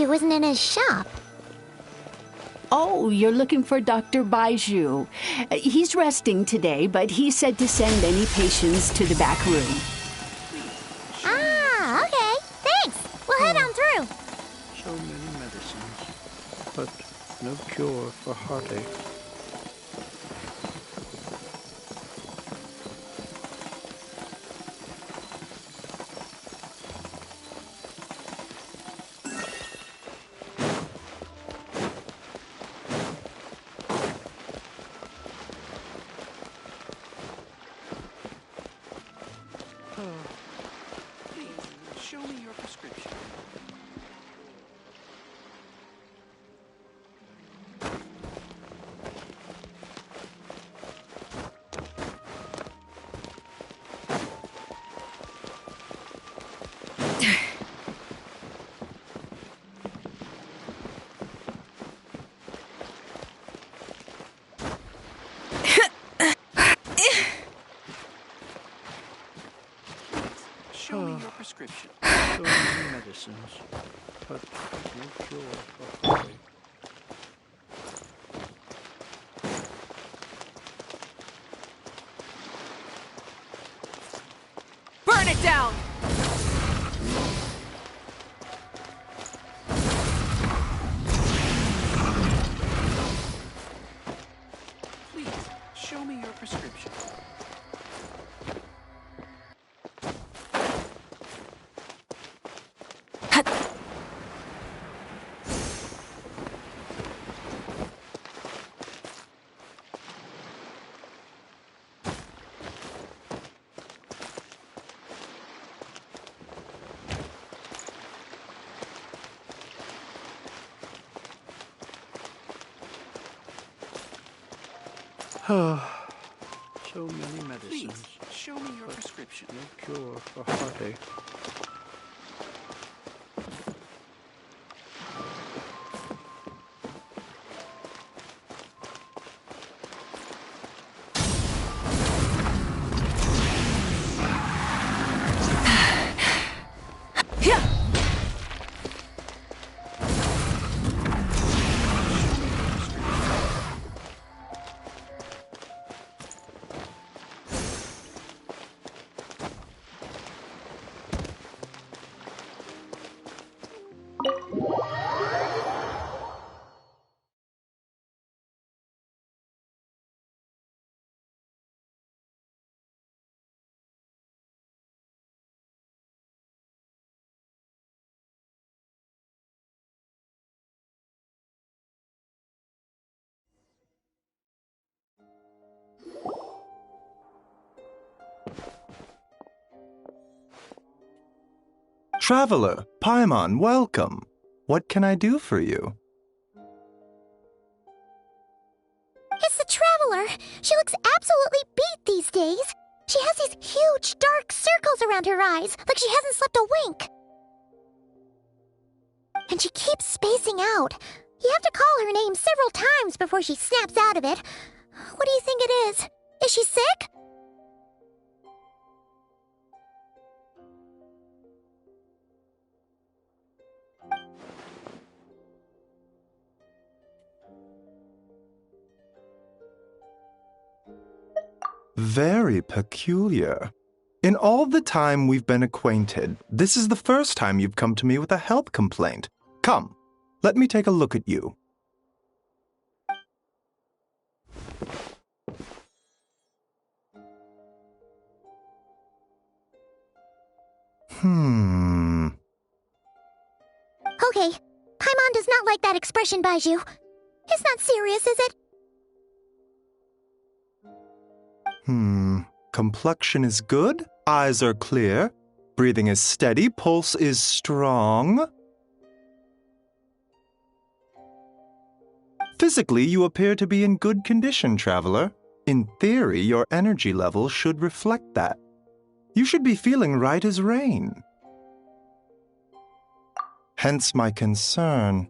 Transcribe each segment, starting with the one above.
Baiju isn't in his shop. Oh, you're looking for Dr. Baiju. He's resting today, but he said to send any patients to the back room. Ah, okay. Thanks. We'll head on through. So many medicines, but no cure for heartache. Please, show me your prescription. Show me your prescription. So many medicines, but no cure for heartache. Burn it down! Please, show me your prescription. So many medicines, Please, show me your prescription. no cure for heartache. Traveler, Paimon, welcome. What can I do for you? It's the Traveler. She looks absolutely beat these days. She has these huge, dark circles around her eyes, like she hasn't slept a wink. And she keeps spacing out. You have to call her name several times before she snaps out of it. What do you think it is? Is she sick? Very peculiar. In all the time we've been acquainted, this is the first time you've come to me with a health complaint. Come, let me take a look at you. Okay, Paimon does not like that expression, Baiju. It's not serious, is it? Complexion is good, eyes are clear, breathing is steady, pulse is strong. Physically, you appear to be in good condition, traveler. In theory, your energy level should reflect that. You should be feeling right as rain. Hence my concern.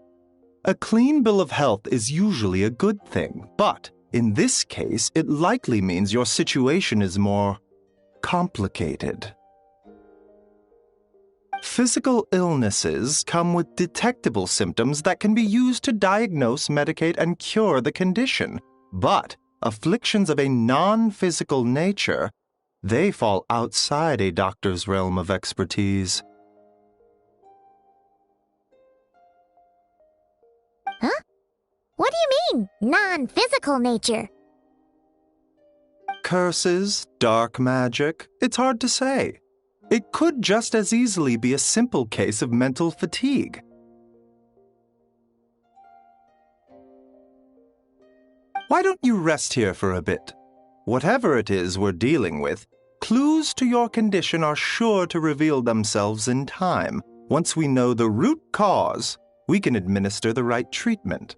A clean bill of health is usually a good thing, but in this case, it likely means your situation is more complicated. Physical illnesses come with detectable symptoms that can be used to diagnose, medicate, and cure the condition. But afflictions of a non-physical nature, they fall outside a doctor's realm of expertise. Huh? What do you mean, non-physical nature? Curses, dark magic, it's hard to say. It could just as easily be a simple case of mental fatigue. Why don't you rest here for a bit? Whatever it is we're dealing with, clues to your condition are sure to reveal themselves in time. Once we know the root cause, we can administer the right treatment.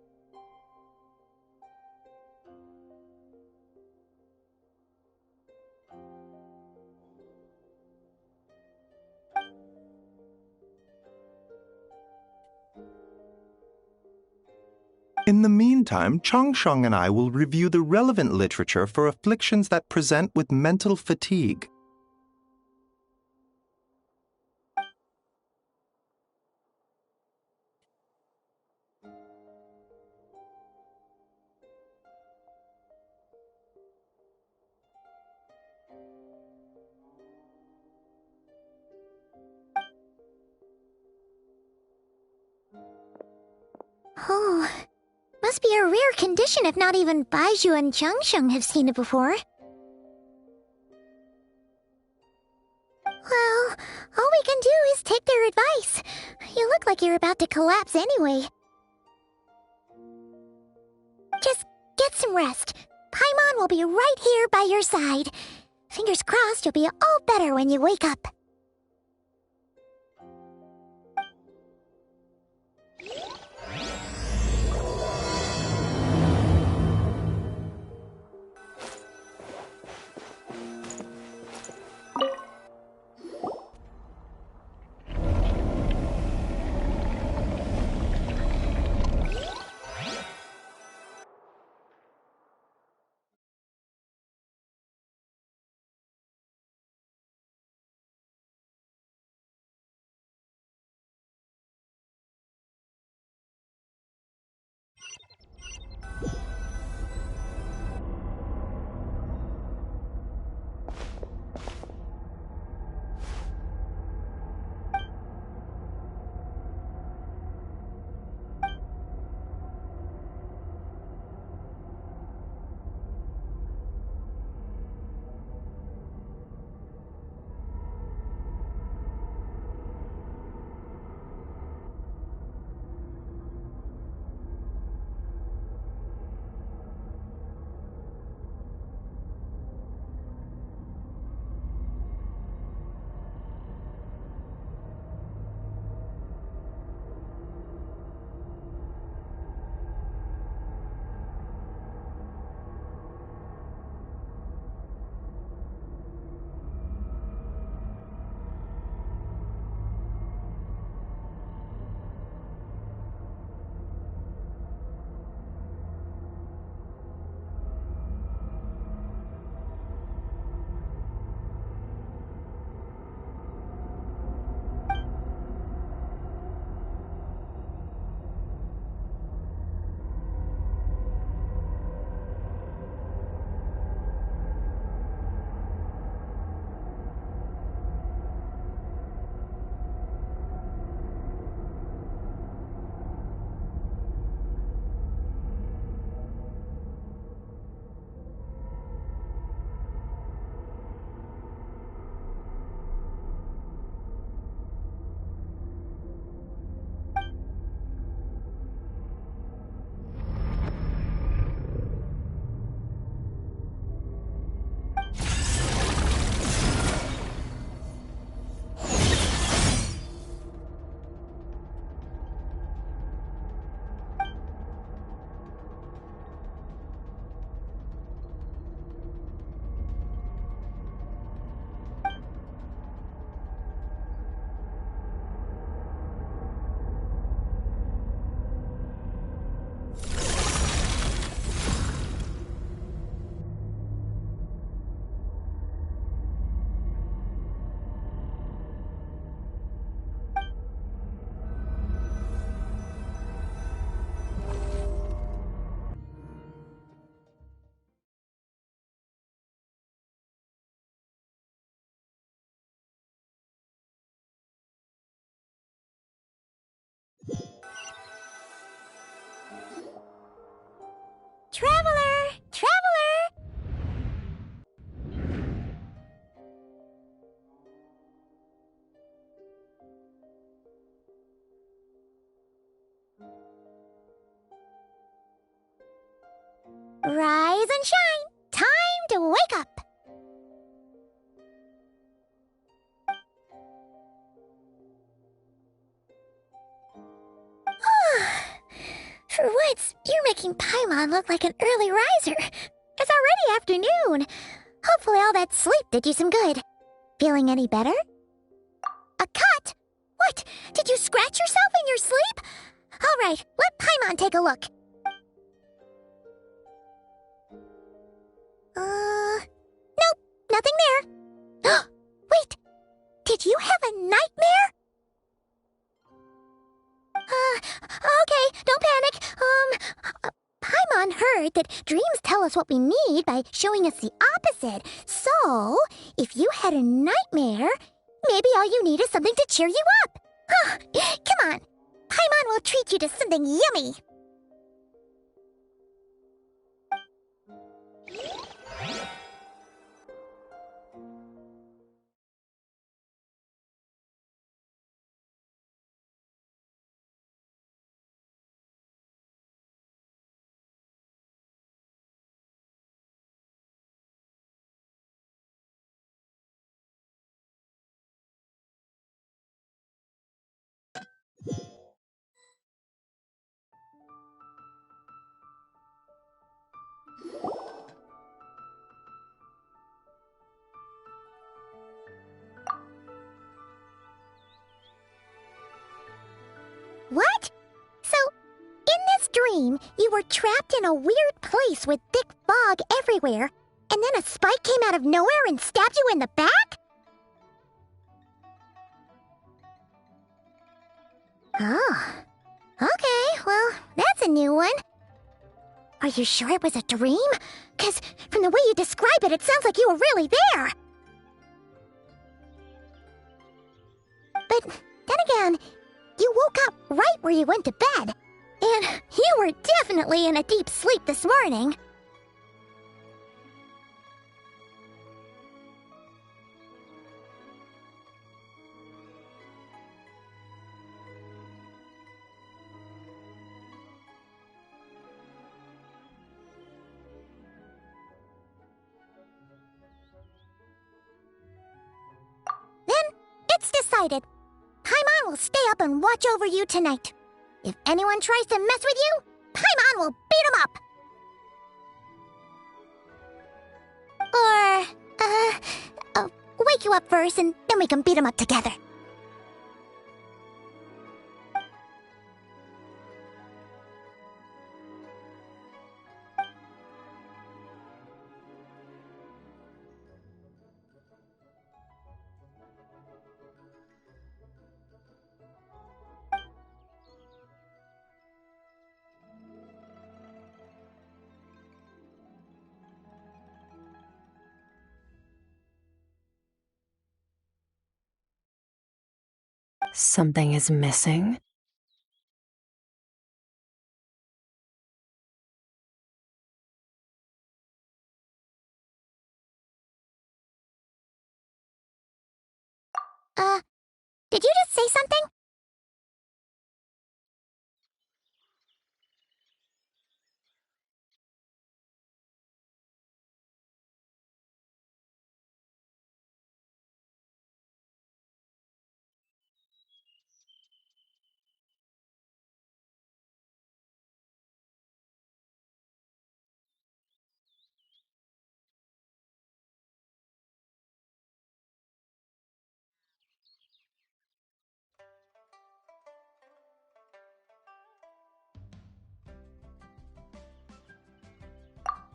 In the meantime, Changsheng and I will review the relevant literature for afflictions that present with mental fatigue. Oh, must be a rare condition if not even Baizhu and Changsheng have seen it before. Well, all we can do is take their advice. You look like you're about to collapse anyway. Just get some rest. Paimon will be right here by your side. Fingers crossed you'll be all better when you wake up. Traveler! Traveler! Rise and shine! Time to wake up! For once, you're making Paimon look like an early riser. It's already afternoon. Hopefully all that sleep did you some good. Feeling any better? A cut? What? Did you scratch yourself in your sleep? All right, let Paimon take a look. Nope, nothing there. Wait, did you have a nightmare? Okay, don't panic. Paimon heard that dreams tell us what we need by showing us the opposite. So, if you had a nightmare, maybe all you need is something to cheer you up. Come on, Paimon will treat you to something yummy. What? So, in this dream, you were trapped in a weird place with thick fog everywhere, and then a spike came out of nowhere and stabbed you in the back? Oh. Okay, well, that's a new one. Are you sure it was a dream? 'Cause from the way you describe it, it sounds like you were really there. But then again, you woke up right where you went to bed. And you were definitely in a deep sleep this morning. Then, it's decided. Paimon will stay up and watch over you tonight. If anyone tries to mess with you, Paimon will beat him up. Or, wake you up first and then we can beat him up together. Something is missing? Did you just say something?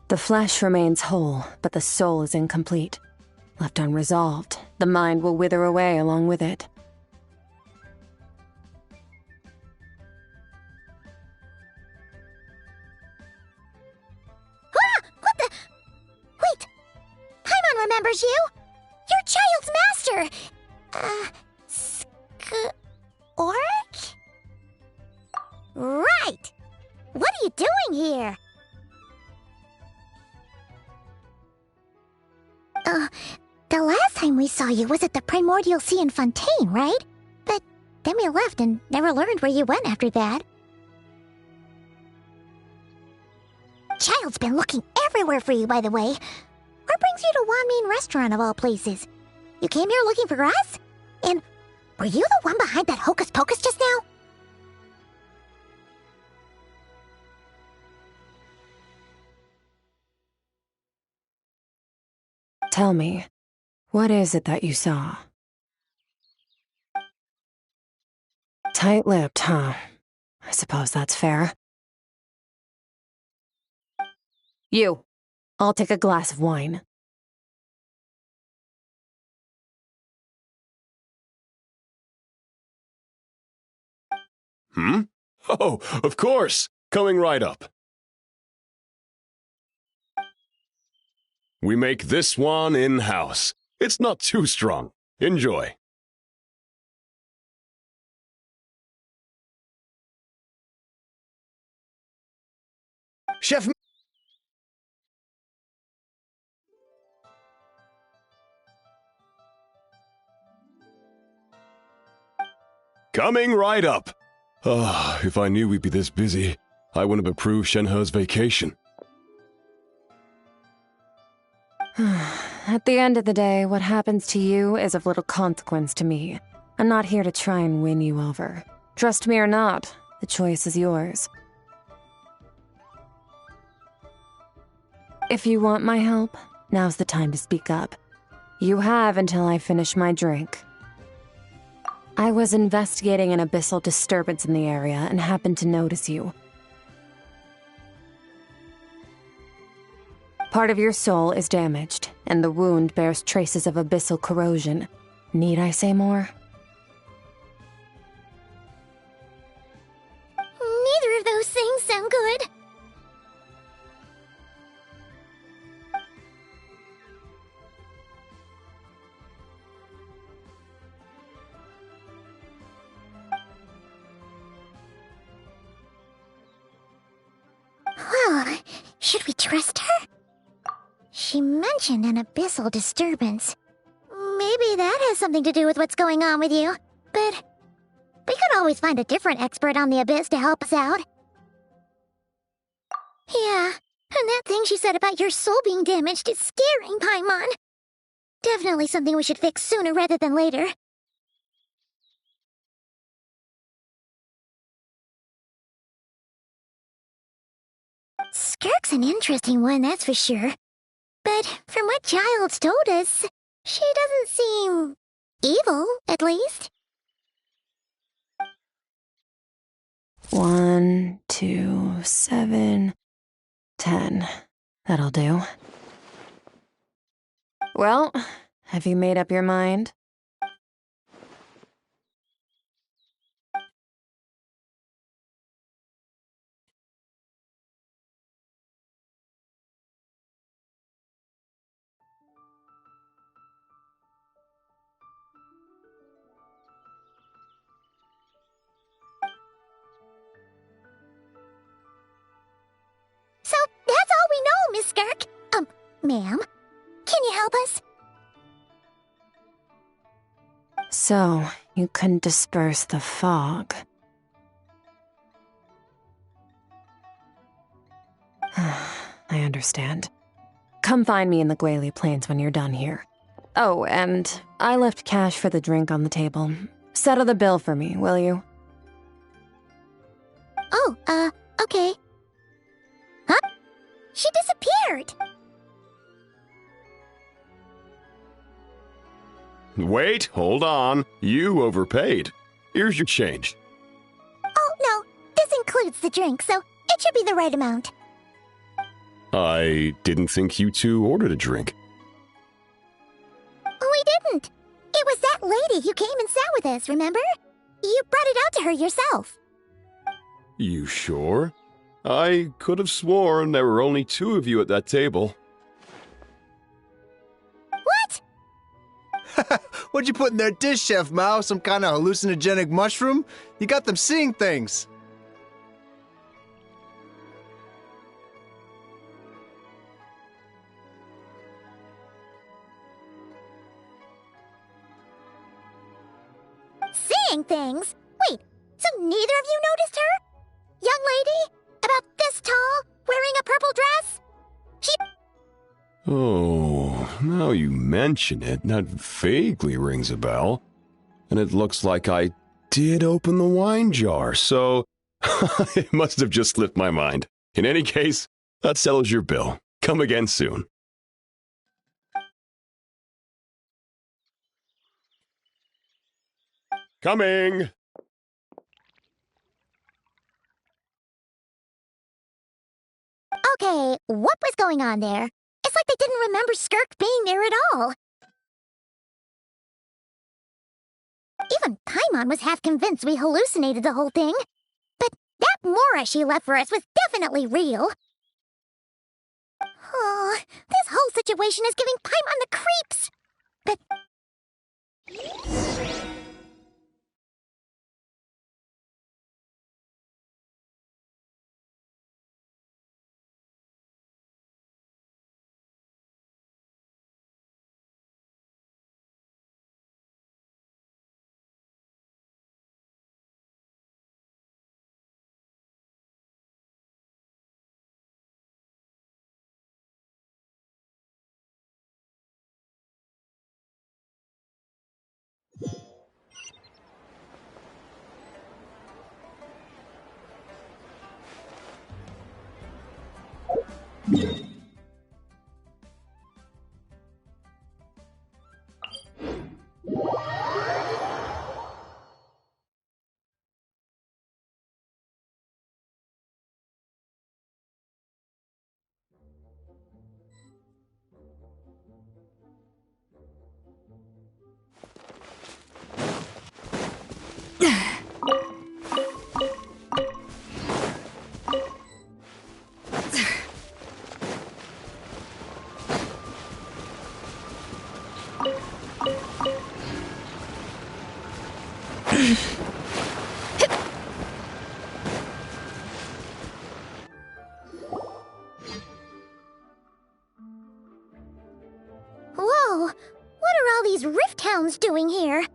The flesh remains whole, but the soul is incomplete. Left unresolved, the mind will wither away along with it. What the? Wait! Paimon remembers you! Your child's master! Skirk? Right! What are you doing here? The last time we saw you was at the Primordial Sea in Fontaine, right? But then we left and never learned where you went after that. Child's been looking everywhere for you, by the way. What brings you to Wanmean Restaurant of all places? You came here looking for us? And were you the one behind that hocus pocus just now? Tell me, what is it that you saw? Tight-lipped, huh? I suppose that's fair. You. I'll take a glass of wine. Hmm? Oh, of course! Coming right up. We make this one in-house. It's not too strong. Enjoy. Chef. Coming right up. Ah, if I knew we'd be this busy, I wouldn't have approved Shenhe's vacation. At the end of the day, what happens to you is of little consequence to me. I'm not here to try and win you over. Trust me or not, the choice is yours. If you want my help, now's the time to speak up. You have until I finish my drink. I was investigating an abyssal disturbance in the area and happened to notice you. Part of your soul is damaged, and the wound bears traces of abyssal corrosion. Need I say more? Neither of those things sound good. Well, should we trust her? She mentioned an abyssal disturbance. Maybe that has something to do with what's going on with you. But we could always find a different expert on the abyss to help us out. Yeah, and that thing she said about your soul being damaged is scaring, Paimon. Definitely something we should fix sooner rather than later. Skirk's an interesting one, that's for sure. But from what Child's told us, she doesn't seem evil, at least. 1, 2, 7, 10. That'll do. Well, have you made up your mind? So that's all we know, Miss Skirk. Ma'am, can you help us? So, you couldn't disperse the fog. I understand. Come find me in the Guili Plains when you're done here. Oh, and I left cash for the drink on the table. Settle the bill for me, will you? Oh, okay. Huh? She disappeared! Wait, hold on. You overpaid. Here's your change. Oh, no, this includes the drink, so it should be the right amount. I didn't think you two ordered a drink. We didn't. It was that lady who came and sat with us, remember? You brought it out to her yourself. You sure? I could have sworn there were only 2 of you at that table. What? What'd you put in their dish, Chef Mao? Some kind of hallucinogenic mushroom? You got them seeing things. saying things. Wait, so neither of you noticed her? Young lady? About this tall, wearing a purple dress? She... Oh, now you mention it, that vaguely rings a bell. And it looks like I did open the wine jar, so it must have just slipped my mind. In any case, that settles your bill. Come again soon. Coming! Okay, what was going on there? It's like they didn't remember Skirk being there at all. Even Paimon was half convinced we hallucinated the whole thing. But that Mora she left for us was definitely real. Oh, this whole situation is giving Paimon the creeps. But... Whoa, what are all these rift hounds doing here?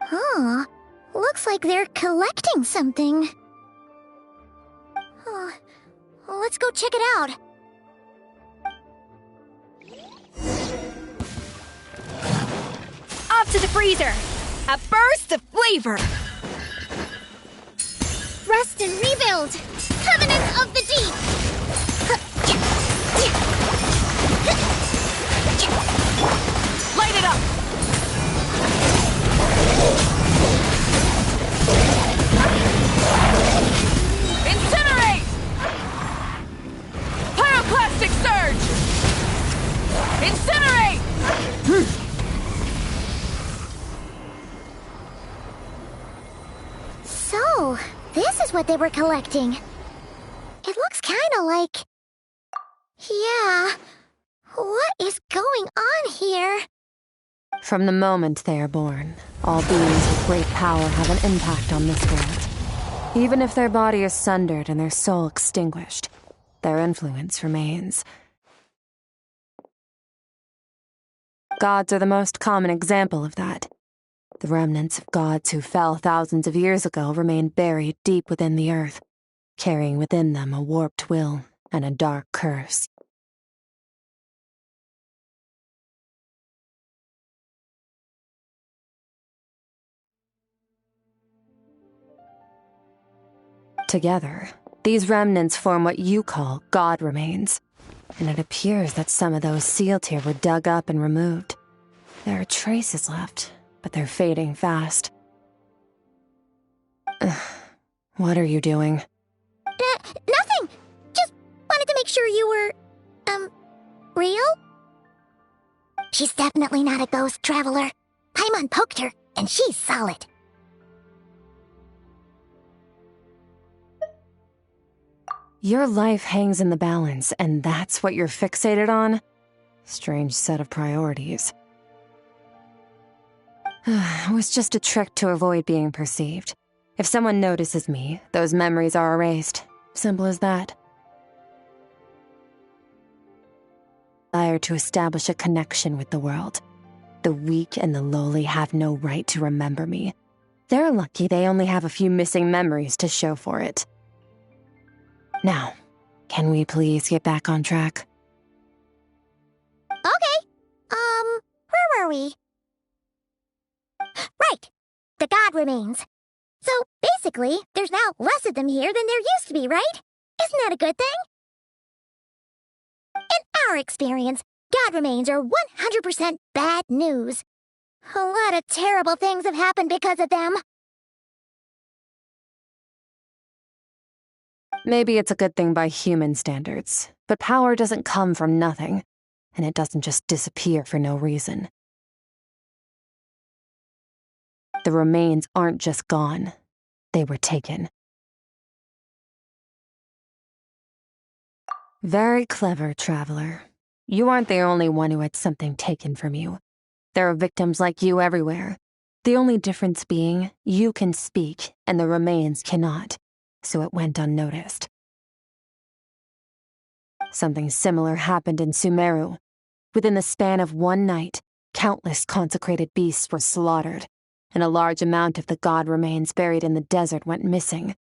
Huh, looks like they're collecting something. Oh, let's go check it out. Off to the freezer! A burst of flavor! Rest and rebuild! Covenant of the Deep! Light it up! Incinerate! Pyroclastic surge! Incinerate! So, this is what they were collecting. It looks kinda like... Yeah... What is going on here? From the moment they are born, all beings with great power have an impact on this world. Even if their body is sundered and their soul extinguished, their influence remains. Gods are the most common example of that. The remnants of gods who fell thousands of years ago remain buried deep within the earth, carrying within them a warped will and a dark curse. Together, these remnants form what you call God remains, and it appears that some of those sealed here were dug up and removed. There are traces left, but they're fading fast. What are you doing? Nothing! Just wanted to make sure you were, real? She's definitely not a ghost traveler. Paimon poked her, and she's solid. Your life hangs in the balance, and that's what you're fixated on? Strange set of priorities. It was just a trick to avoid being perceived. If someone notices me, those memories are erased. Simple as that. Desire to establish a connection with the world. The weak and the lowly have no right to remember me. They're lucky they only have a few missing memories to show for it. Now, can we please get back on track? Okay. Where were we? Right. The god remains. So, basically, there's now less of them here than there used to be, right? Isn't that a good thing? In our experience, god remains are 100% bad news. A lot of terrible things have happened because of them. Maybe it's a good thing by human standards, but power doesn't come from nothing, and it doesn't just disappear for no reason. The remains aren't just gone. They were taken. Very clever, Traveler. You aren't the only one who had something taken from you. There are victims like you everywhere. The only difference being, you can speak, and the remains cannot, so it went unnoticed. Something similar happened in Sumeru. Within the span of one night, countless consecrated beasts were slaughtered, and a large amount of the god remains buried in the desert went missing.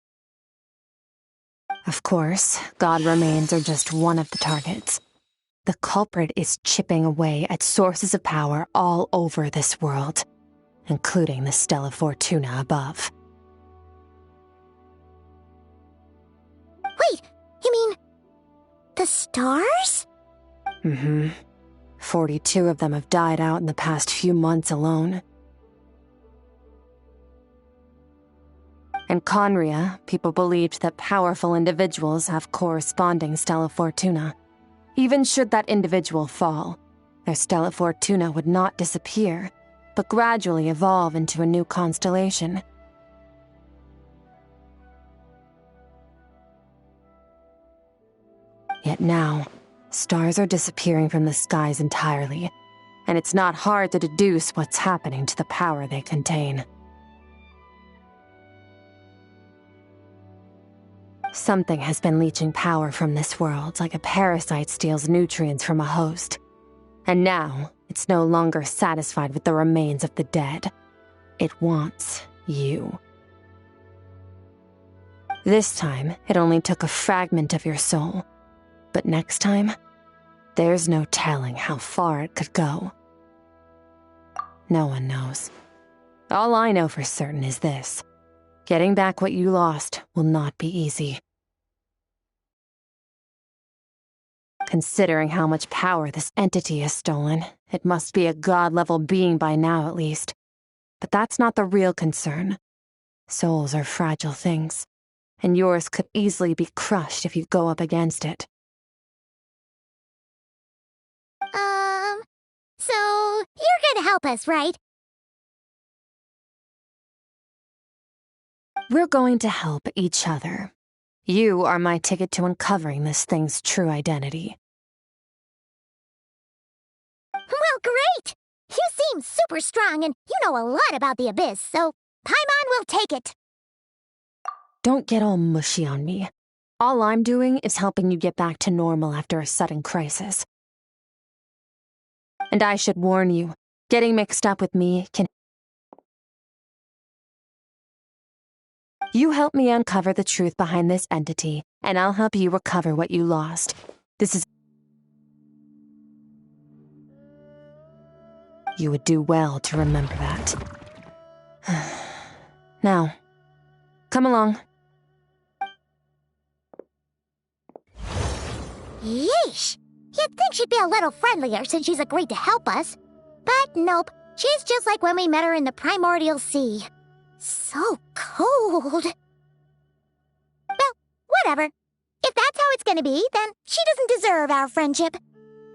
Of course, god remains are just one of the targets. The culprit is chipping away at sources of power all over this world, including the Stella Fortuna above. Wait, you mean the stars? 42 of them have died out in the past few months alone. In Conria, people believed that powerful individuals have corresponding Stella Fortuna. Even should that individual fall, their Stella Fortuna would not disappear, but gradually evolve into a new constellation. Yet now, stars are disappearing from the skies entirely, and it's not hard to deduce what's happening to the power they contain. Something has been leeching power from this world like a parasite steals nutrients from a host. And now, it's no longer satisfied with the remains of the dead. It wants you. This time, it only took a fragment of your soul. But next time, there's no telling how far it could go. No one knows. All I know for certain is this. Getting back what you lost will not be easy. Considering how much power this entity has stolen, it must be a god-level being by now at least. But that's not the real concern. Souls are fragile things, and yours could easily be crushed if you go up against it. So you're gonna help us, right? We're going to help each other. You are my ticket to uncovering this thing's true identity. Well, great! You seem super strong and you know a lot about the Abyss, so Paimon will take it. Don't get all mushy on me. All I'm doing is helping you get back to normal after a sudden crisis. And I should warn you, getting mixed up with me can... You help me uncover the truth behind this entity, and I'll help you recover what you lost. This is... You would do well to remember that. Now, come along. Yeesh! You'd think she'd be a little friendlier since she's agreed to help us. But nope, she's just like when we met her in the primordial sea. So cold. Well, whatever. If that's how it's gonna be, then she doesn't deserve our friendship.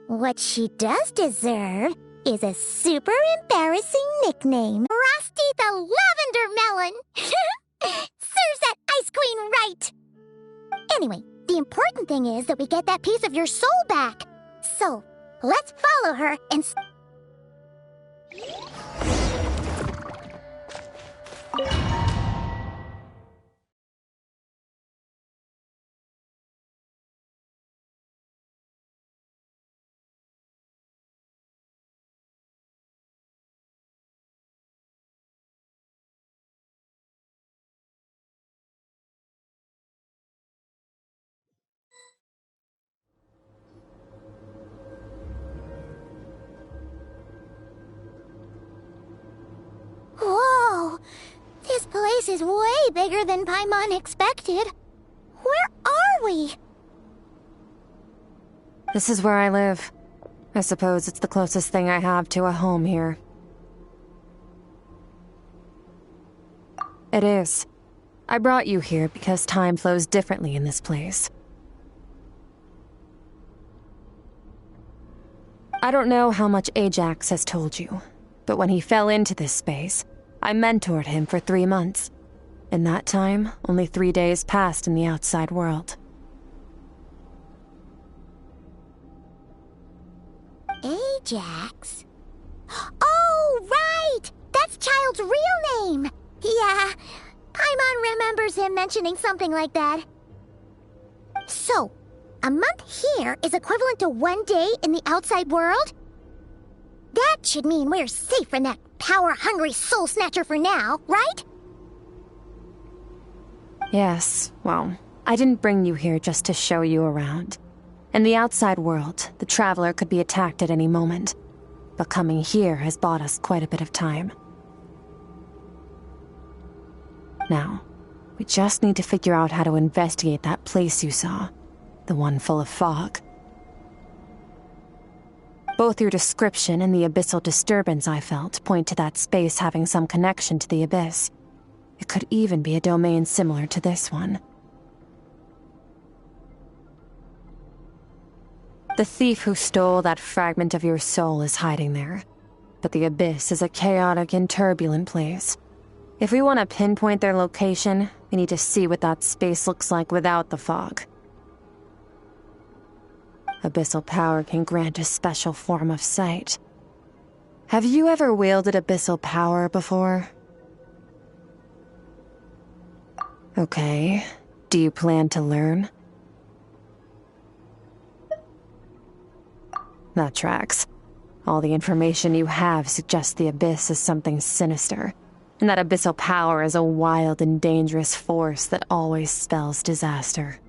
What she does deserve is a super embarrassing nickname. Rusty the Lavender Melon! Serves that Ice Queen right! Anyway, the important thing is that we get that piece of your soul back. So, let's follow her and... is way bigger than Paimon expected. Where are we? This is where I live. I suppose it's the closest thing I have to a home here. It is. I brought you here because time flows differently in this place. I don't know how much Ajax has told you, but when he fell into this space, I mentored him for 3 months. In that time, only 3 days passed in the outside world. Ajax? Oh, right! That's Child's real name! Yeah, Paimon remembers him mentioning something like that. So, a month here is equivalent to 1 day in the outside world? That should mean we're safe from that power-hungry soul snatcher for now, right? Yes, well, I didn't bring you here just to show you around. In the outside world, the Traveler could be attacked at any moment, but coming here has bought us quite a bit of time. Now, we just need to figure out how to investigate that place you saw, the one full of fog. Both your description and the abyssal disturbance I felt point to that space having some connection to the abyss. It could even be a domain similar to this one. The thief who stole that fragment of your soul is hiding there, but the abyss is a chaotic and turbulent place. If we want to pinpoint their location, we need to see what that space looks like without the fog. Abyssal power can grant a special form of sight. Have you ever wielded abyssal power before? Okay, do you plan to learn? That tracks. All the information you have suggests the abyss is something sinister, and that abyssal power is a wild and dangerous force that always spells disaster.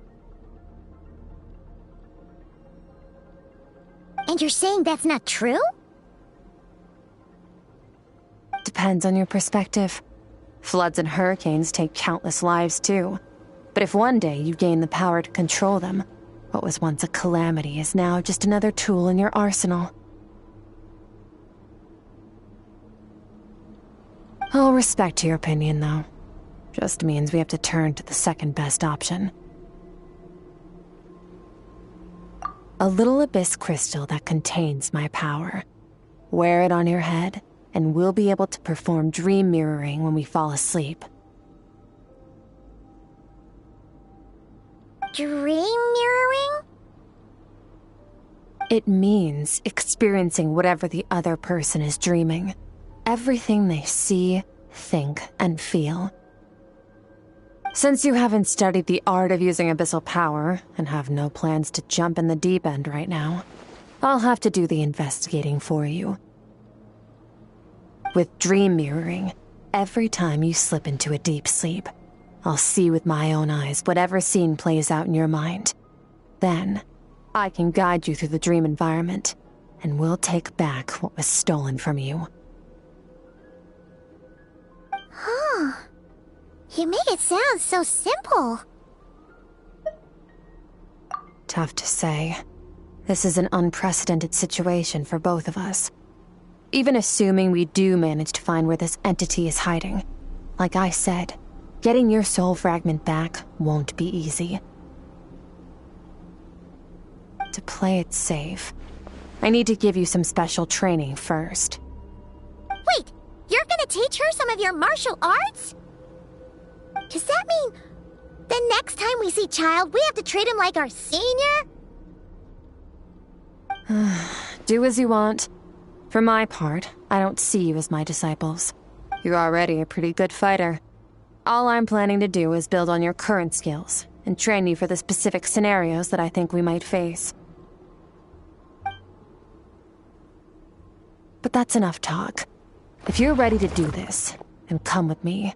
And you're saying that's not true? Depends on your perspective. Floods and hurricanes take countless lives too. But if one day you gain the power to control them, what was once a calamity is now just another tool in your arsenal. I'll respect your opinion, though. Just means we have to turn to the second best option. A little abyss crystal that contains my power. Wear it on your head, and we'll be able to perform dream mirroring when we fall asleep. Dream mirroring? It means experiencing whatever the other person is dreaming. Everything they see, think, and feel. Since you haven't studied the art of using abyssal power, and have no plans to jump in the deep end right now, I'll have to do the investigating for you. With dream mirroring, every time you slip into a deep sleep, I'll see with my own eyes whatever scene plays out in your mind. Then, I can guide you through the dream environment, and we'll take back what was stolen from you. Huh. You make it sound so simple. Tough to say. This is an unprecedented situation for both of us. Even assuming we do manage to find where this entity is hiding, like I said, getting your soul fragment back won't be easy. To play it safe, I need to give you some special training first. Wait, you're gonna teach her some of your martial arts? Does that mean the next time we see Child, we have to treat him like our senior? Do as you want. For my part, I don't see you as my disciples. You're already a pretty good fighter. All I'm planning to do is build on your current skills and train you for the specific scenarios that I think we might face. But that's enough talk. If you're ready to do this, then come with me.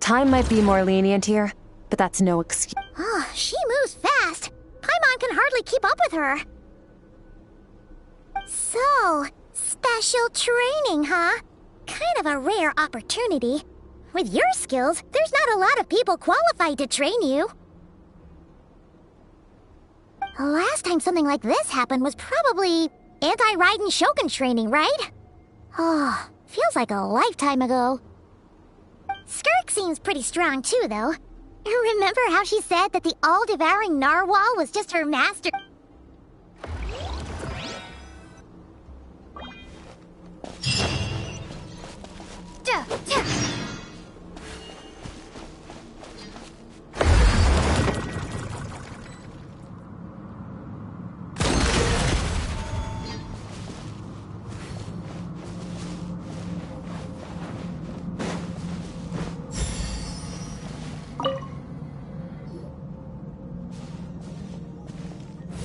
Time might be more lenient here, but that's no excuse. Oh, she moves fast. Paimon can hardly keep up with her. So, special training, huh? Kind of a rare opportunity. with your skills, there's not a lot of people qualified to train you. The last time something like this happened was probably anti-Raiden Shogun training, right? Oh, feels like a lifetime ago. Skirk seems pretty strong too, though. Remember how she said that the all-devouring narwhal was just her master?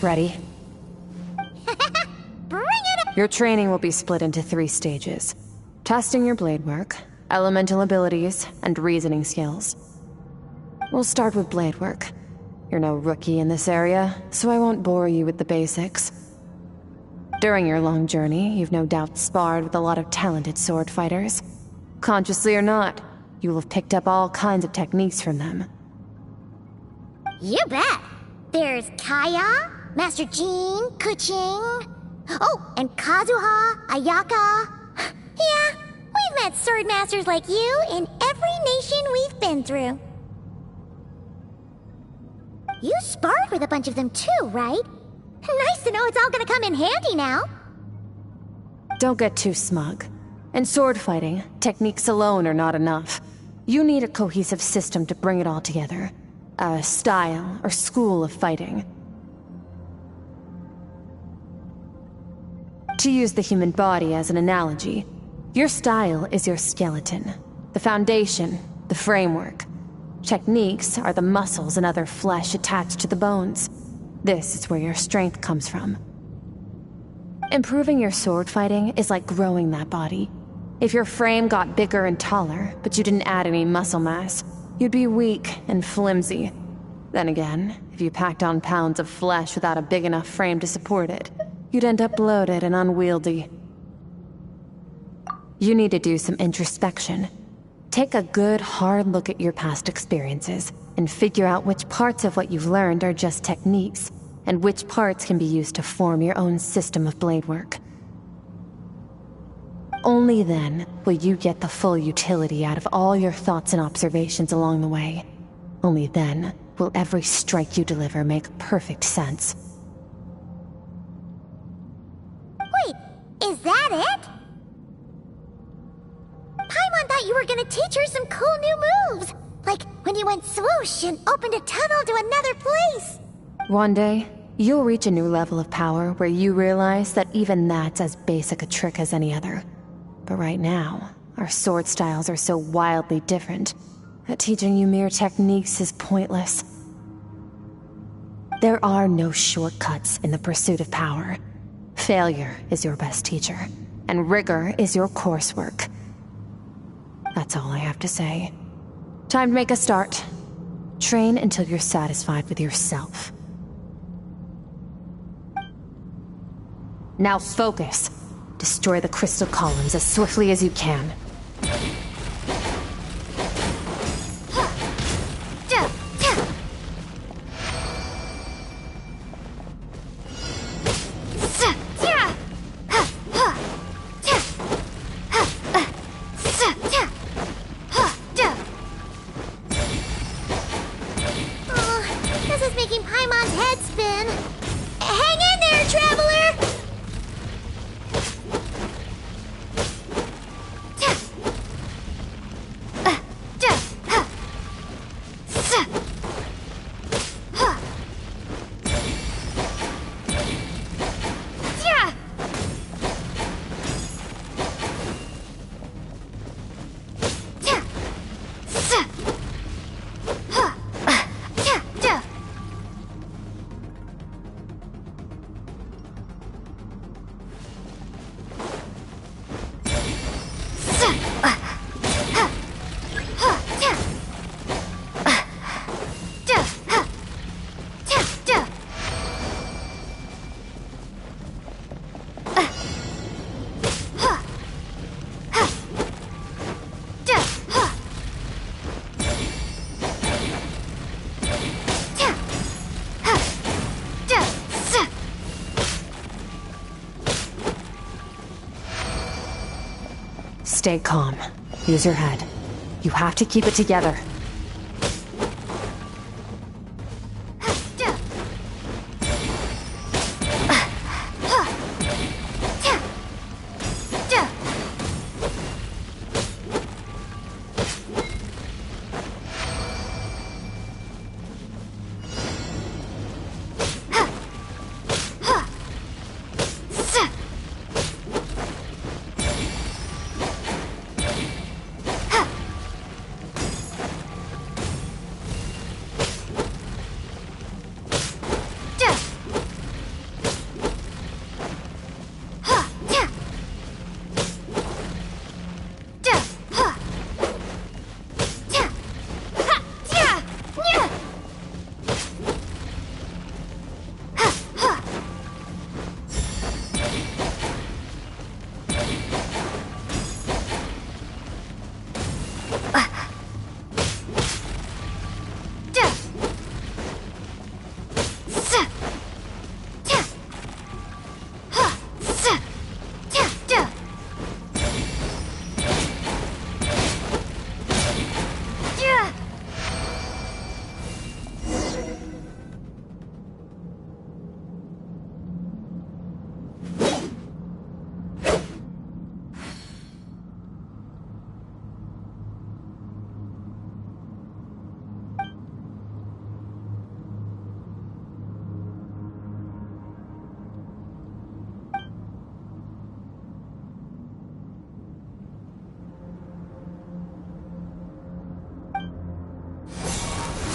Ready? Bring it on! Your training will be split into 3 stages. Testing your blade work, elemental abilities, and reasoning skills. We'll start with blade work. You're no rookie in this area, so I won't bore you with the basics. During your long journey, you've no doubt sparred with a lot of talented sword fighters. Consciously or not, you will have picked up all kinds of techniques from them. You bet! There's Kaya, Master Jean, Kuching... Oh, and Kazuha, Ayaka... Yeah, we've met sword masters like you in every nation we've been through. You sparred with a bunch of them too, right? Nice to know it's all gonna come in handy now. Don't get too smug. In sword fighting, techniques alone are not enough. You need a cohesive system to bring it all together. A style or school of fighting. To use the human body as an analogy, your style is your skeleton, the foundation, the framework. Techniques are the muscles and other flesh attached to the bones. This is where your strength comes from. Improving your sword fighting is like growing that body. If your frame got bigger and taller, but you didn't add any muscle mass, you'd be weak and flimsy. Then again, if you packed on pounds of flesh without a big enough frame to support it, you'd end up bloated and unwieldy. You need to do some introspection. Take a good, hard look at your past experiences, and figure out which parts of what you've learned are just techniques, and which parts can be used to form your own system of blade work. Only then will you get the full utility out of all your thoughts and observations along the way. Only then will every strike you deliver make perfect sense. Wait, is that it? Paimon thought you were gonna teach her some cool new moves! Like when you went swoosh and opened a tunnel to another place! One day, you'll reach a new level of power where you realize that even that's as basic a trick as any other. But right now, our sword styles are so wildly different that teaching you mere techniques is pointless. There are no shortcuts in the pursuit of power. Failure is your best teacher, and rigor is your coursework. That's all I have to say. Time to make a start. Train until you're satisfied with yourself. Now focus. Destroy the crystal columns as swiftly as you can. This is making Paimon's head spin. Hang in there, traveler! Stay calm. Use your head. You have to keep it together.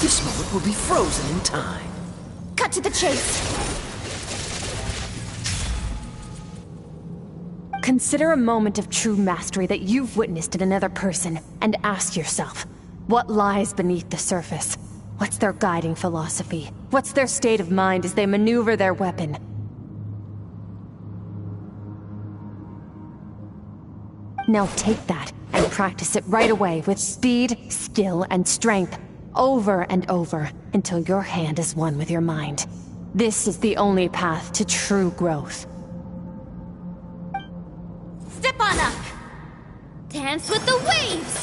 This moment will be frozen in time. Cut to the chase. Consider a moment of true mastery that you've witnessed in another person, and ask yourself, what lies beneath the surface? What's their guiding philosophy? What's their state of mind as they maneuver their weapon? Now take that and practice it right away with speed, skill, and strength, over and over, until your hand is one with your mind. This is the only path to true growth. Step on up. Dance with the waves.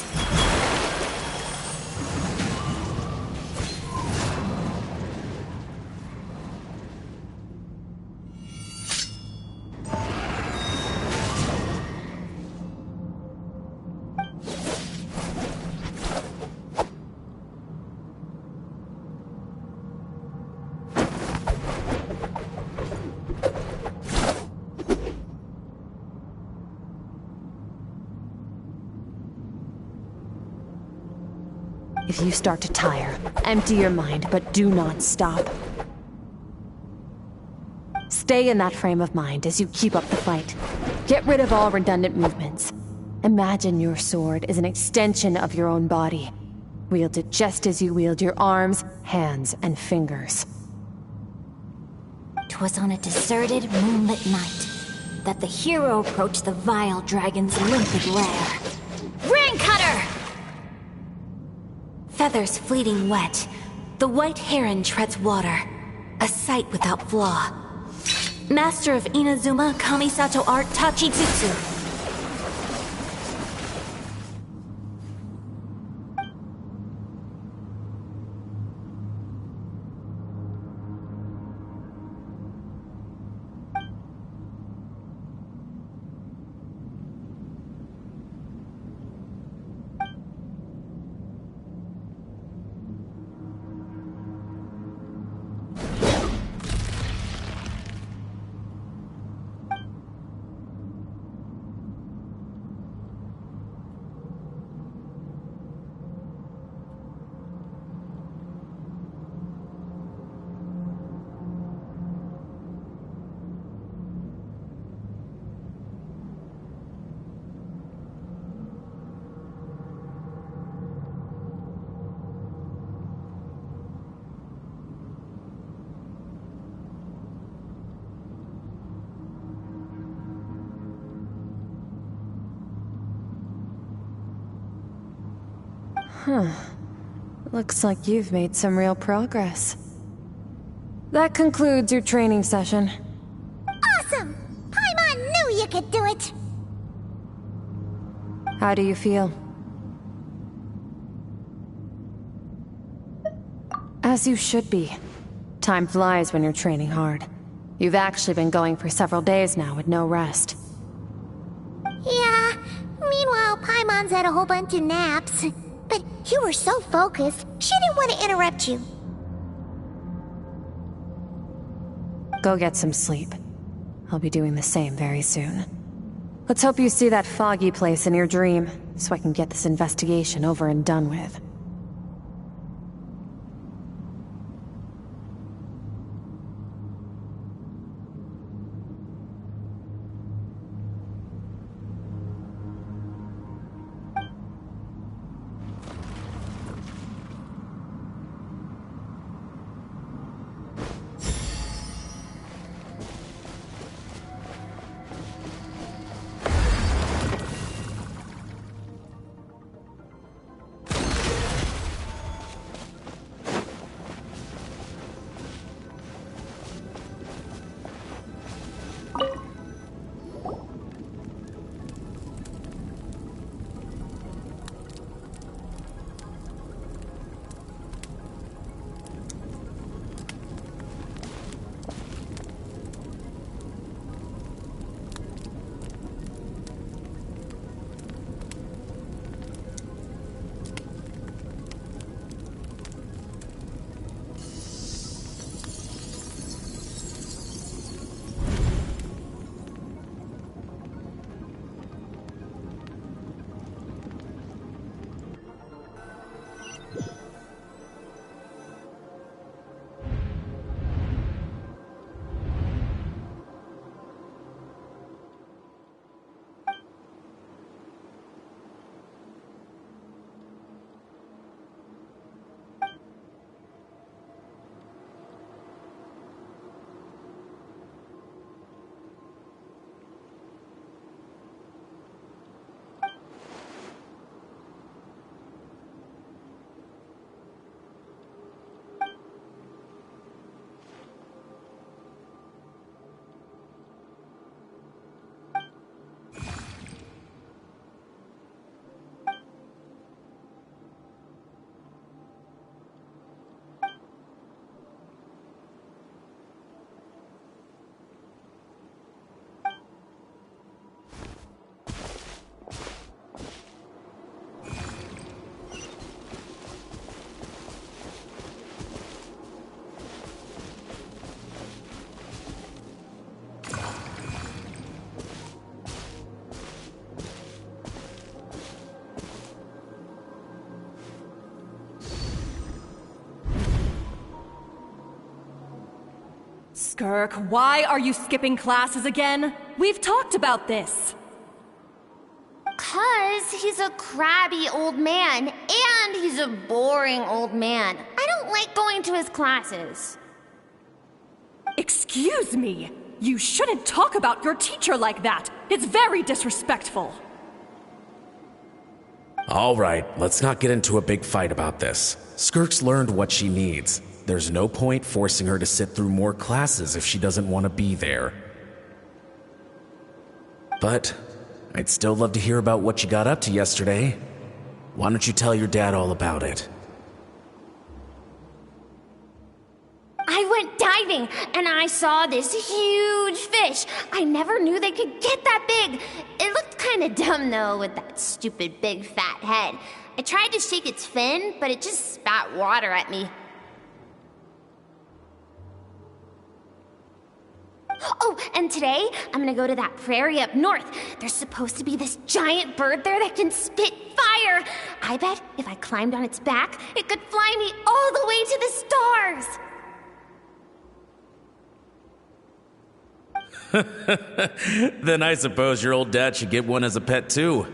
If you start to tire, empty your mind, but do not stop. Stay in that frame of mind as you keep up the fight. Get rid of all redundant movements. Imagine your sword is an extension of your own body. Wield it just as you wield your arms, hands, and fingers. 'Twas on a deserted, moonlit night that the hero approached the vile dragon's limpid lair. Ring cutter! Feathers fleeting wet, the white heron treads water, a sight without flaw. Master of Inazuma Kamisato art Tachijutsu. Looks like you've made some real progress. That concludes your training session. Awesome! Paimon knew you could do it! How do you feel? As you should be. Time flies when you're training hard. You've actually been going for several days now with no rest. Yeah. Meanwhile, Paimon's had a whole bunch of naps. But you were so focused, she didn't want to interrupt you. Go get some sleep. I'll be doing the same very soon. Let's hope you see that foggy place in your dream, so I can get this investigation over and done with. Skirk, why are you skipping classes again? We've talked about this. 'Cause he's a crabby old man, and he's a boring old man. I don't like going to his classes. Excuse me! You shouldn't talk about your teacher like that! It's very disrespectful! All right, let's not get into a big fight about this. Skirk's learned what she needs. There's no point forcing her to sit through more classes if she doesn't want to be there. But I'd still love to hear about what you got up to yesterday. Why don't you tell your dad all about it? I went diving, and I saw this huge fish. I never knew they could get that big. It looked kind of dumb, though, with that stupid big fat head. I tried to shake its fin, but it just spat water at me. Oh, and today, I'm gonna go to that prairie up north. There's supposed to be this giant bird there that can spit fire. I bet if I climbed on its back, it could fly me all the way to the stars. Then I suppose your old dad should get one as a pet too.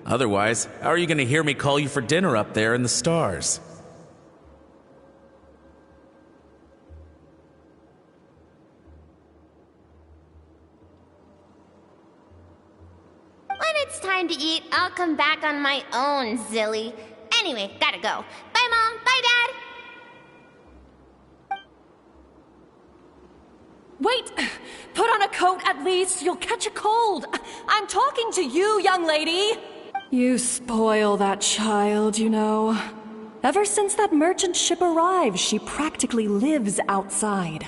Otherwise, how are you gonna hear me call you for dinner up there in the stars? When it's time to eat, I'll come back on my own, Zilly. Anyway, gotta go. Bye, Mom. Bye, Dad. Wait! Put on a coat at least. You'll catch a cold. I'm talking to you, young lady. You spoil that child, you know. Ever since that merchant ship arrived, she practically lives outside.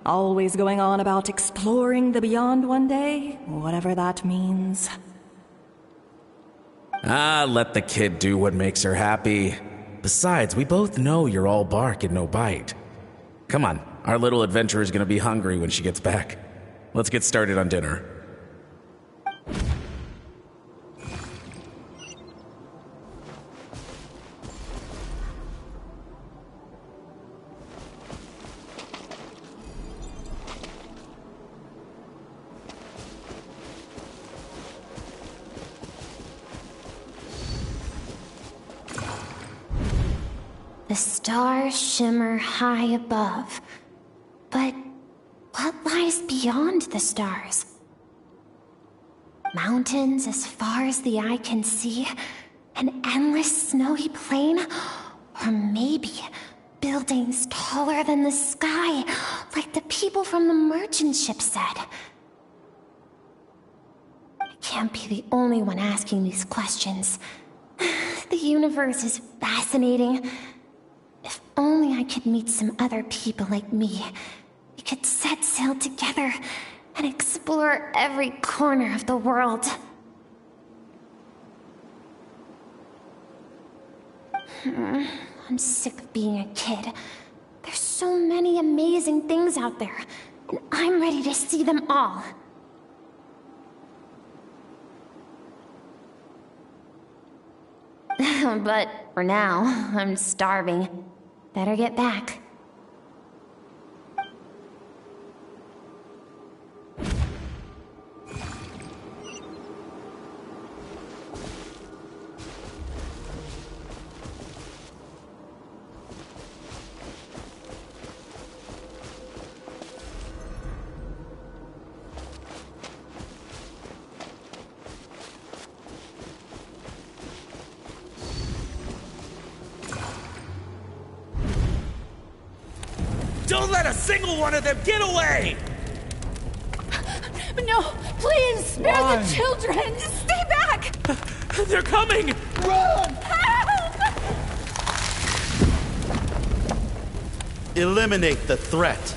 Always going on about exploring the beyond one day, whatever that means. Let the kid do what makes her happy. Besides, we both know you're all bark and no bite. Come on, our little adventurer is gonna be hungry when she gets back. Let's get started on dinner. The stars shimmer high above. But what lies beyond the stars? Mountains as far as the eye can see? An endless snowy plain? Or maybe buildings taller than the sky, like the people from the merchant ship said? I can't be the only one asking these questions. The universe is fascinating. If only I could meet some other people like me. We could set sail together and explore every corner of the world. I'm sick of being a kid. There's so many amazing things out there, and I'm ready to see them all. But for now, I'm starving. Better get back. Don't let a single one of them get away! No, please, spare the children! Stay back! They're coming! Run! Help! Eliminate the threat.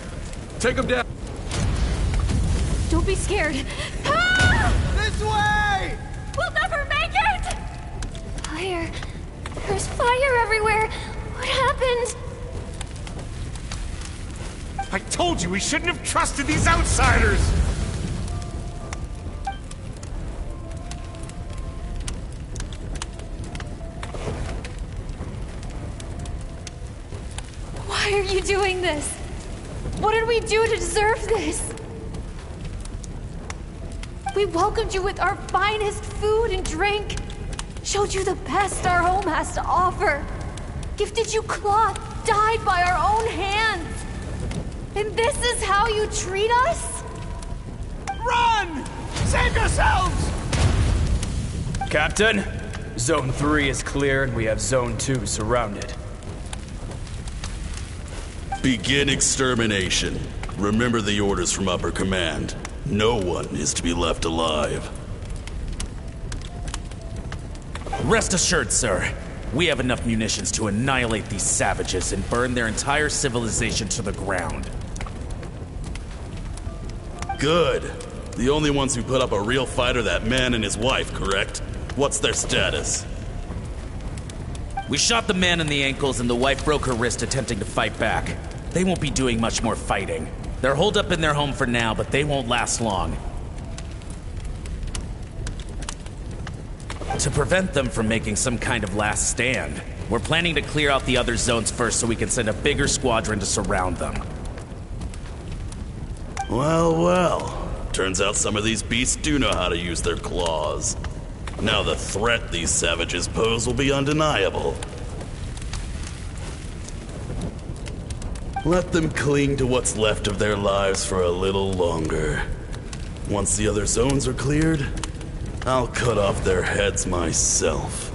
Take them down. Don't be scared. Ah! This way! We'll never make it! Fire. There's fire everywhere. What happened? I told you we shouldn't have trusted these outsiders! Why are you doing this? What did we do to deserve this? We welcomed you with our finest food and drink, showed you the best our home has to offer, gifted you cloth dyed by our own hands. And this is how you treat us? Run! Save yourselves! Captain, Zone 3 is clear and we have Zone 2 surrounded. Begin extermination. Remember the orders from upper command. No one is to be left alive. Rest assured, sir. We have enough munitions to annihilate these savages and burn their entire civilization to the ground. Good. The only ones who put up a real fight are that man and his wife, correct? What's their status? We shot the man in the ankles and the wife broke her wrist attempting to fight back. They won't be doing much more fighting. They're holed up in their home for now, but they won't last long. To prevent them from making some kind of last stand, we're planning to clear out the other zones first so we can send a bigger squadron to surround them. Well, well. Turns out some of these beasts do know how to use their claws. Now the threat these savages pose will be undeniable. Let them cling to what's left of their lives for a little longer. Once the other zones are cleared, I'll cut off their heads myself.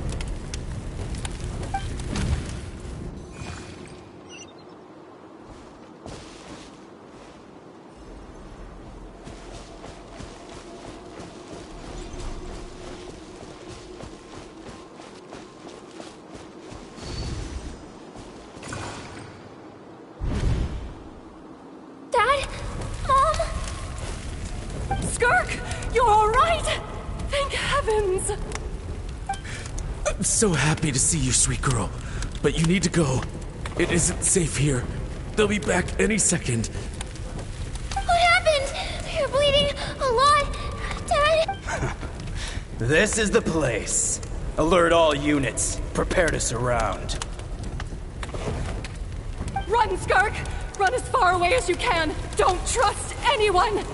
heavens! I'm so happy to see you, sweet girl. But you need to go. It isn't safe here. They'll be back any second. What happened? You're bleeding a lot, Dad. This is the place. Alert all units. Prepare to surround. Run, Skirk! Run as far away as you can! Don't trust anyone!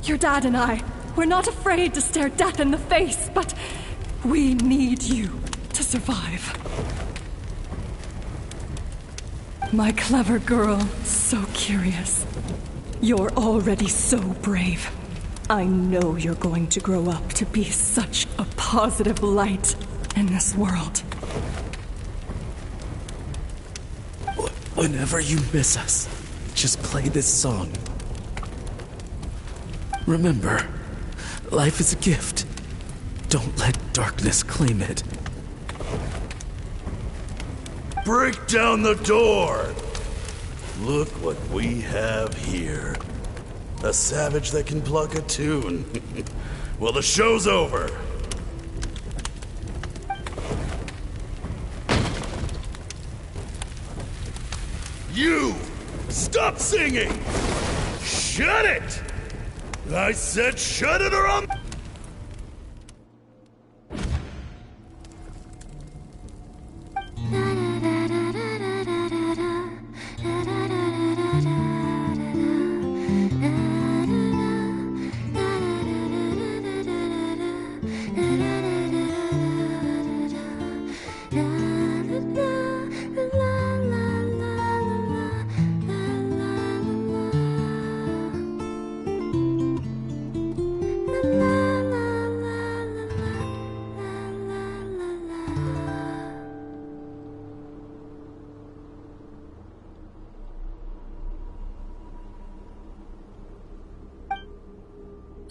Your dad and I, we're not afraid to stare death in the face, but we need you to survive. My clever girl, so curious. You're already so brave. I know you're going to grow up to be such a positive light in this world. Whenever you miss us, just play this song. Remember, life is a gift. Don't let darkness claim it. Break down the door! Look what we have here. A savage that can pluck a tune. Well, the show's over. You! Stop singing! Shut it! I said shut it or I'm...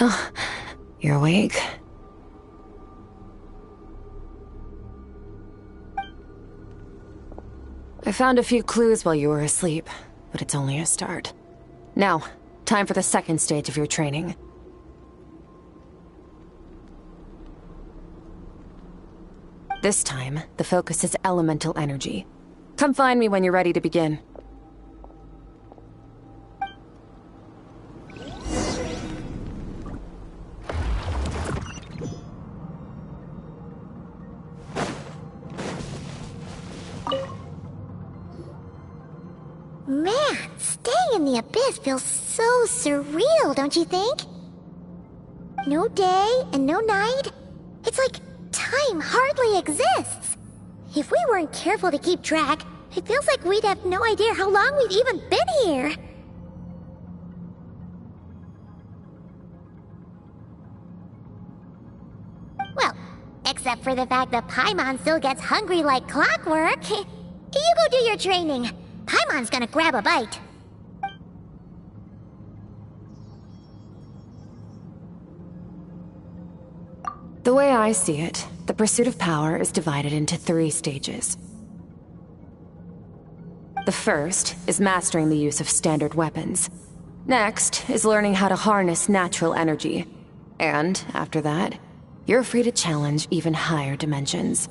Oh, you're awake? I found a few clues while you were asleep, but it's only a start. Now, time for the second stage of your training. This time, the focus is elemental energy. Come find me when you're ready to begin. Man, staying in the abyss feels so surreal, don't you think? No day and no night. It's like time hardly exists. If we weren't careful to keep track, it feels like we'd have no idea how long we've even been here. Well, except for the fact that Paimon still gets hungry like clockwork. You go do your training. Paimon's gonna grab a bite. The way I see it, the pursuit of power is divided into 3 stages. The first is mastering the use of standard weapons. Next is learning how to harness natural energy. And after that, you're free to challenge even higher dimensions.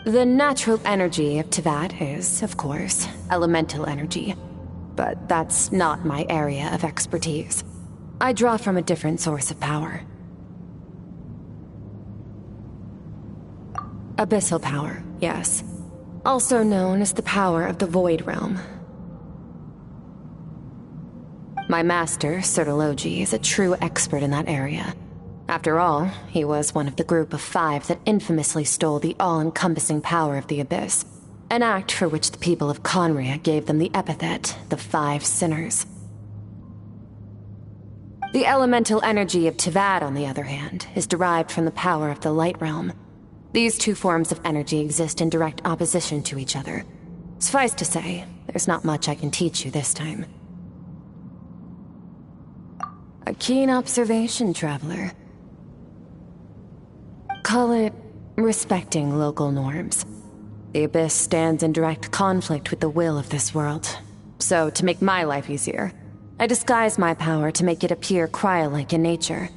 The natural energy of Teyvat is, of course, elemental energy. But that's not my area of expertise. I draw from a different source of power. Abyssal power, yes. Also known as the power of the Void Realm. My master, Sertologi, is a true expert in that area. After all, he was one of the group of 5 that infamously stole the all-encompassing power of the Abyss, an act for which the people of Conria gave them the epithet, the 5 Sinners. The elemental energy of Teyvat, on the other hand, is derived from the power of the Light Realm. These 2 forms of energy exist in direct opposition to each other. Suffice to say, there's not much I can teach you this time. A keen observation, traveler. Call it respecting local norms. The Abyss stands in direct conflict with the will of this world. So, to make my life easier, I disguise my power to make it appear cryo-like in nature.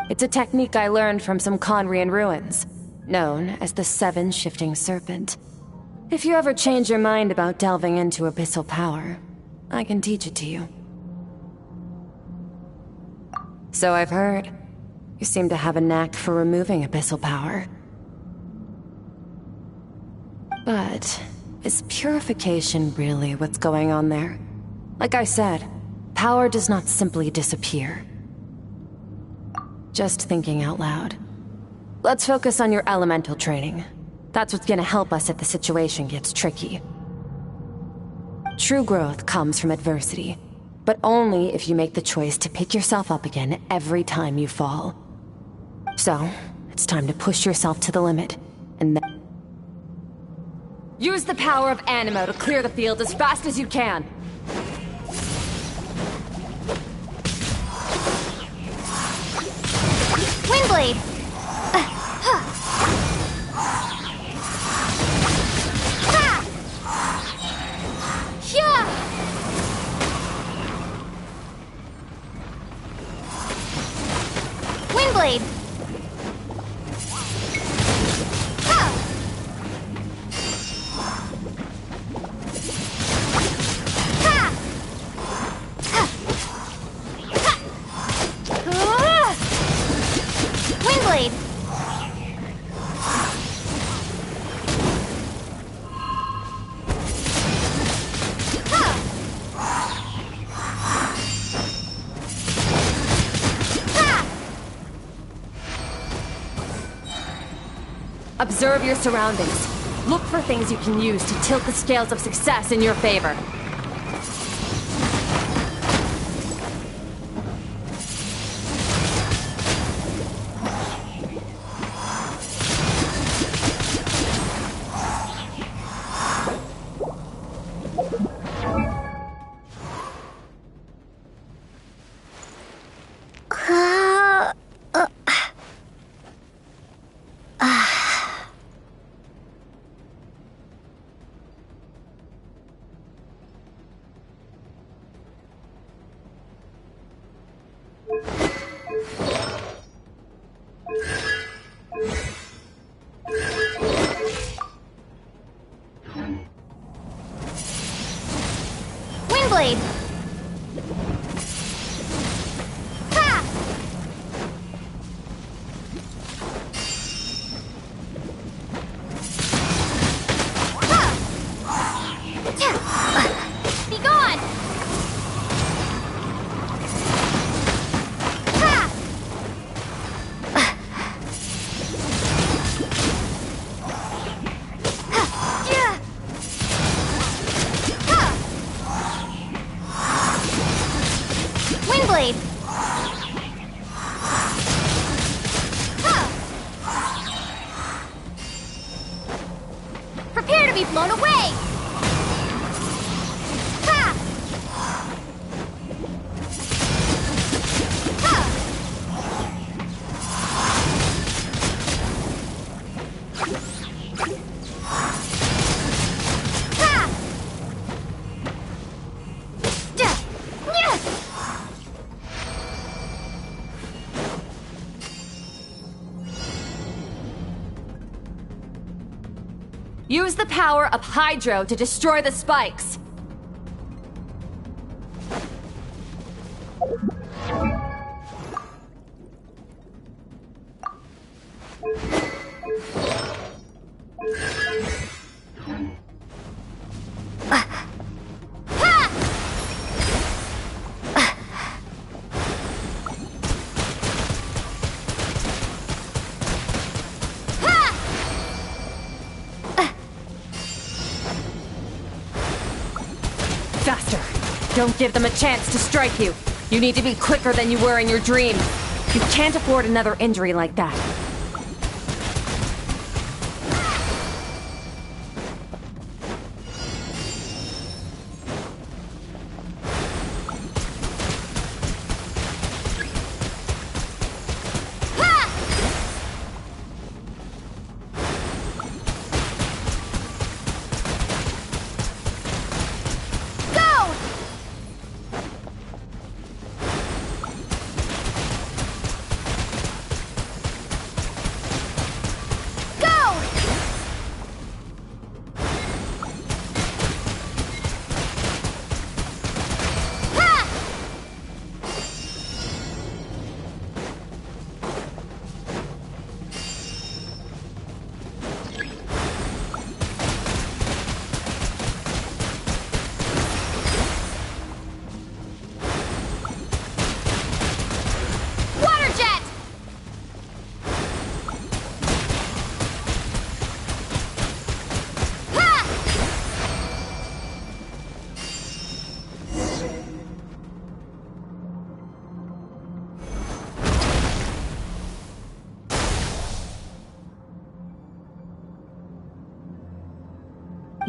It's a technique I learned from some Conrian ruins, known as the Seven Shifting Serpent. If you ever change your mind about delving into abyssal power, I can teach it to you. So I've heard. You seem to have a knack for removing abyssal power. But is purification really what's going on there? Like I said, power does not simply disappear. Just thinking out loud. Let's focus on your elemental training. That's what's gonna help us if the situation gets tricky. True growth comes from adversity, but only if you make the choice to pick yourself up again every time you fall. So, it's time to push yourself to the limit, and then... Use the power of Animo to clear the field as fast as you can! Windblade! Windblade! Windblade! Observe your surroundings. Look for things you can use to tilt the scales of success in your favor. Windblade! Be gone! Windblade! Prepare to be blown away! Use the power of Hydro to destroy the spikes! Faster! Don't give them a chance to strike you. You need to be quicker than you were in your dream. You can't afford another injury like that.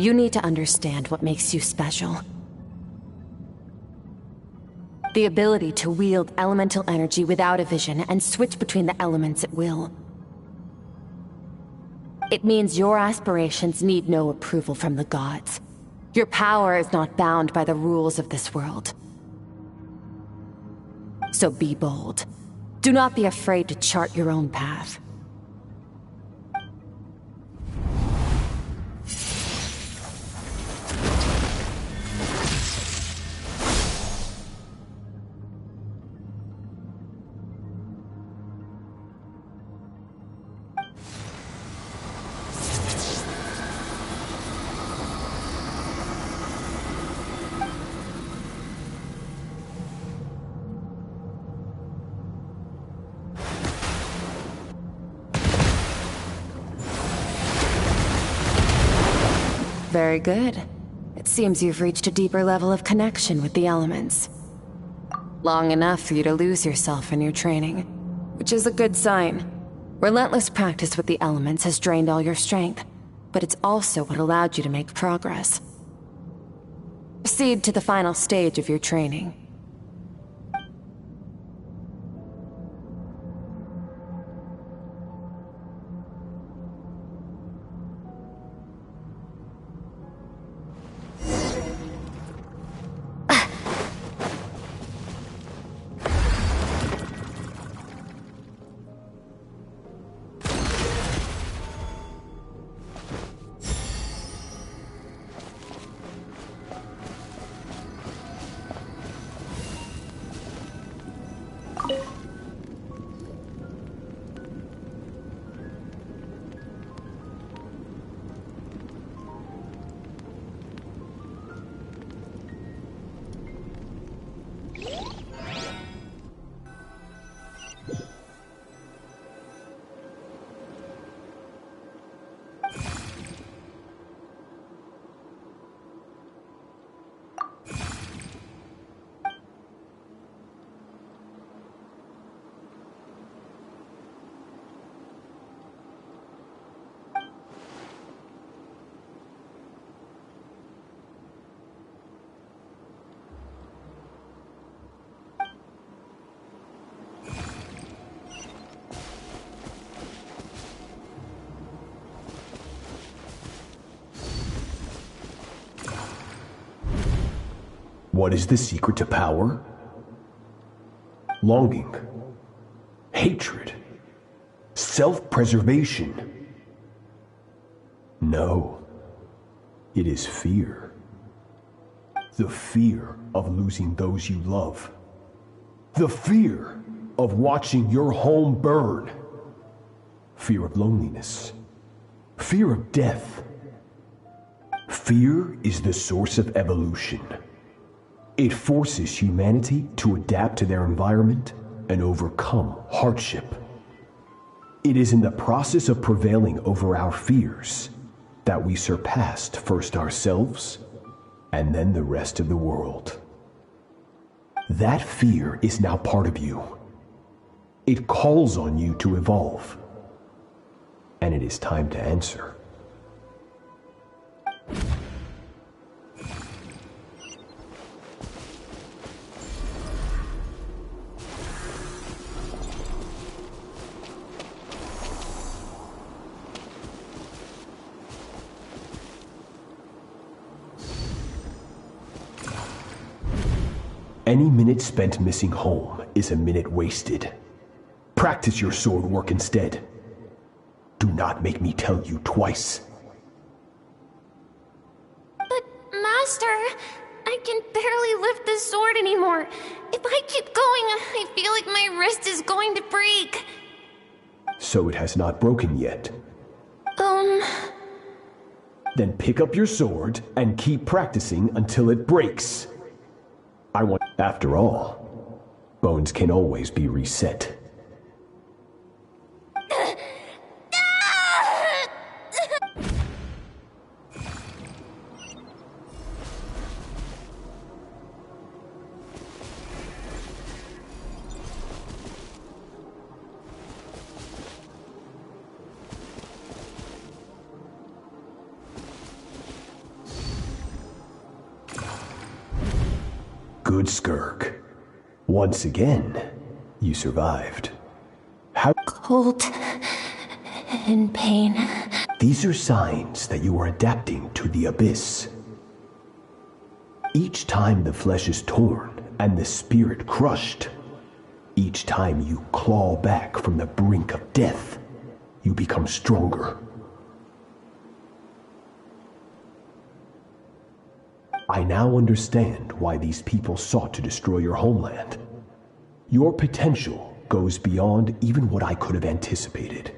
You need to understand what makes you special. The ability to wield elemental energy without a vision and switch between the elements at will. It means your aspirations need no approval from the gods. Your power is not bound by the rules of this world. So be bold. Do not be afraid to chart your own path. Very good. It seems you've reached a deeper level of connection with the elements. Long enough for you to lose yourself in your training, which is a good sign. Relentless practice with the elements has drained all your strength, but it's also what allowed you to make progress. Proceed to the final stage of your training. What is the secret to power? Longing, hatred, self-preservation. No, it is fear. The fear of losing those you love. The fear of watching your home burn. Fear of loneliness. Fear of death. Fear is the source of evolution. It forces humanity to adapt to their environment and overcome hardship. It is in the process of prevailing over our fears that we surpassed first ourselves and then the rest of the world. That fear is now part of you. It calls on you to evolve. And it is time to answer. Any minute spent missing home is a minute wasted. Practice your sword work instead. Do not make me tell you twice. But, Master, I can barely lift the sword anymore. If I keep going, I feel like my wrist is going to break. So it has not broken yet. Then pick up your sword and keep practicing until it breaks. After all, bones can always be reset. Good, Skirk. Once again, you survived. How Cold and pain. These are signs that you are adapting to the abyss. Each time the flesh is torn and the spirit crushed, each time you claw back from the brink of death, you become stronger. I now understand why these people sought to destroy your homeland. Your potential goes beyond even what I could have anticipated.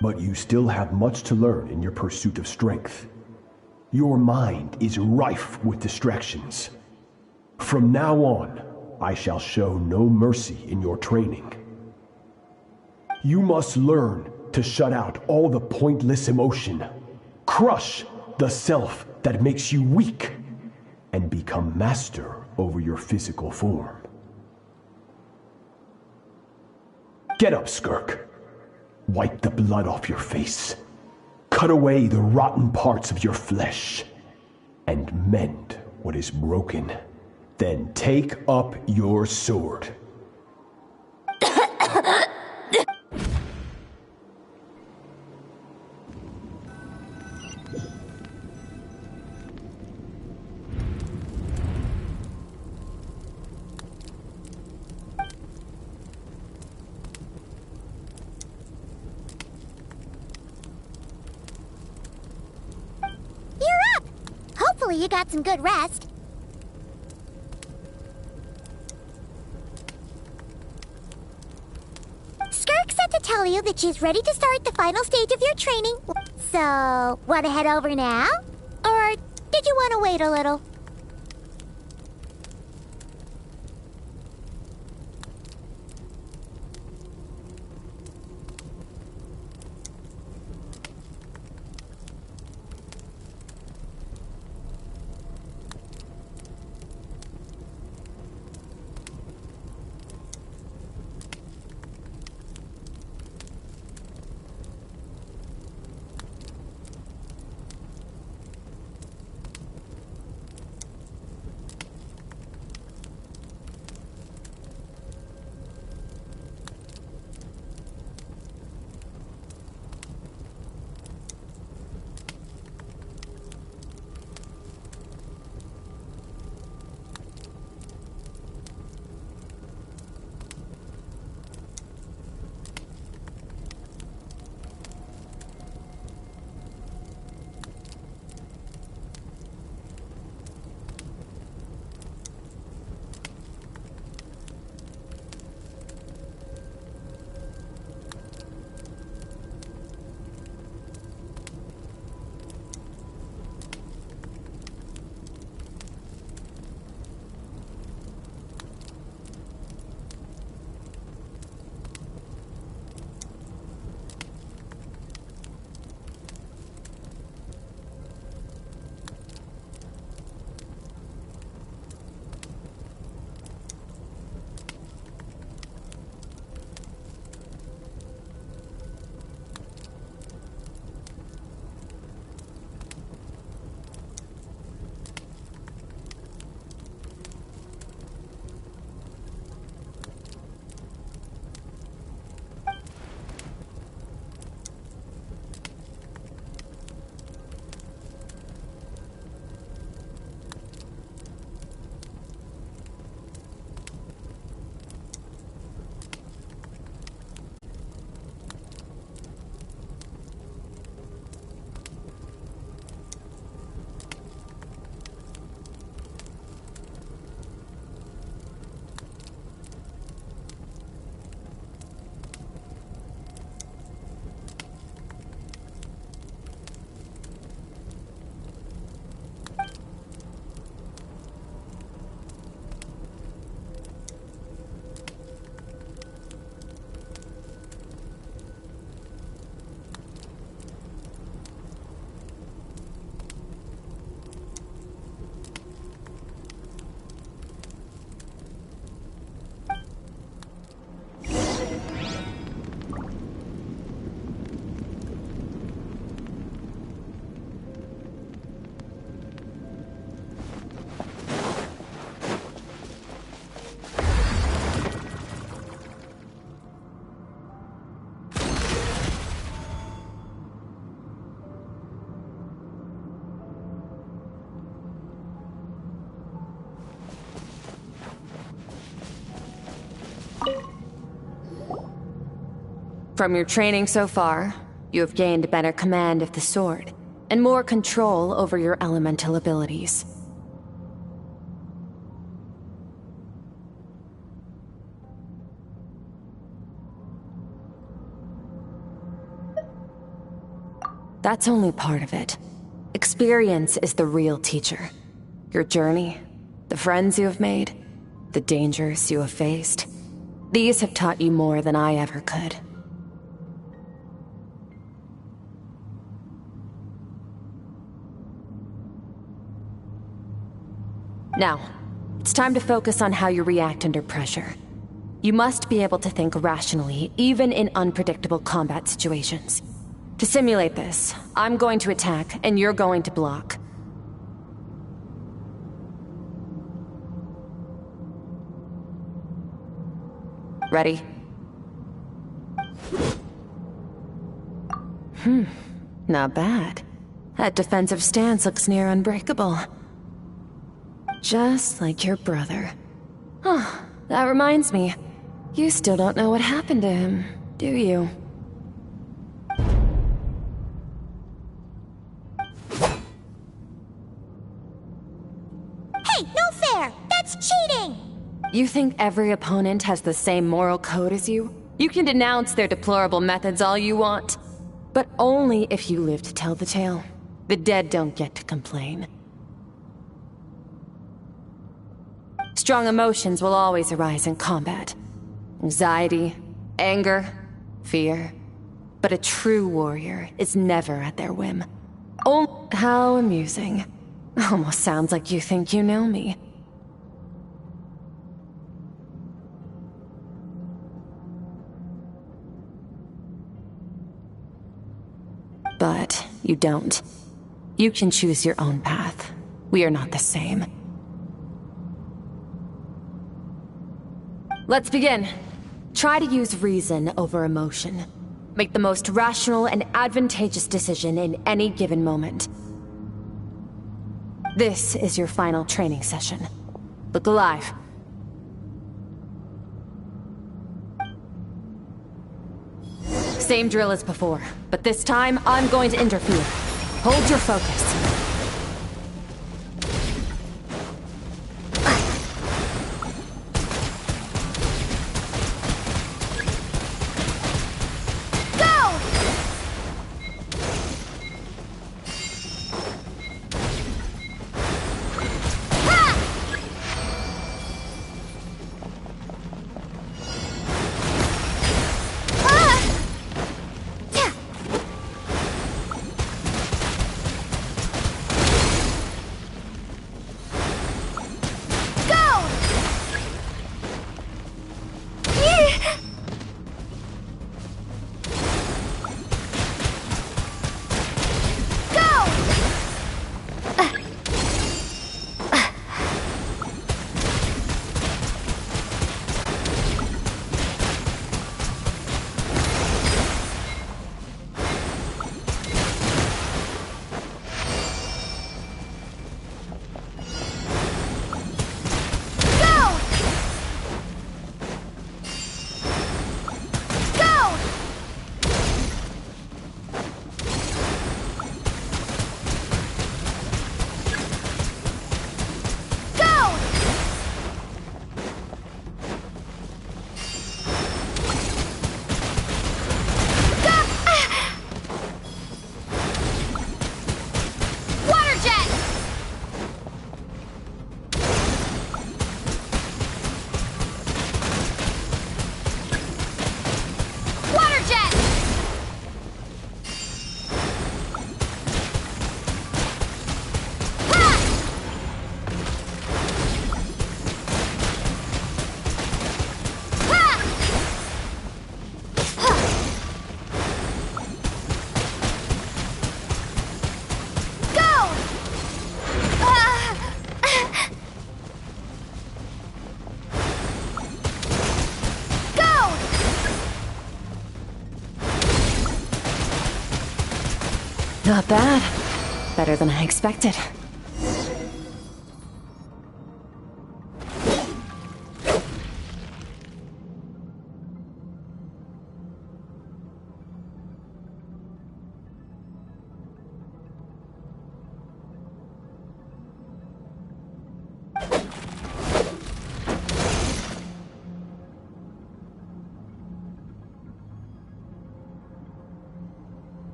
But you still have much to learn in your pursuit of strength. Your mind is rife with distractions. From now on, I shall show no mercy in your training. You must learn to shut out all the pointless emotion, crush the self that makes you weak, and become master over your physical form. Get up, Skirk. Wipe the blood off your face. Cut away the rotten parts of your flesh. And mend what is broken. Then take up your sword. Hopefully you got some good rest. Skirk said to tell you that she's ready to start the final stage of your training. So, want to head over now? Or did you want to wait a little? From your training so far, you have gained better command of the sword, and more control over your elemental abilities. That's only part of it. Experience is the real teacher. Your journey, the friends you have made, the dangers you have faced. These have taught you more than I ever could. Now, it's time to focus on how you react under pressure. You must be able to think rationally, even in unpredictable combat situations. To simulate this, I'm going to attack, and you're going to block. Ready? Not bad. That defensive stance looks near unbreakable. Just like your brother. Oh, that reminds me. You still don't know what happened to him, do you? Hey, no fair! That's cheating! You think every opponent has the same moral code as you? You can denounce their deplorable methods all you want. But only if you live to tell the tale. The dead don't get to complain. Strong emotions will always arise in combat. Anxiety, anger, fear. But a true warrior is never at their whim. Oh, how amusing. Almost sounds like you think you know me. But you don't. You can choose your own path. We are not the same. Let's begin. Try to use reason over emotion. Make the most rational and advantageous decision in any given moment. This is your final training session. Look alive. Same drill as before, but this time I'm going to interfere. Hold your focus. Not bad. Better than I expected.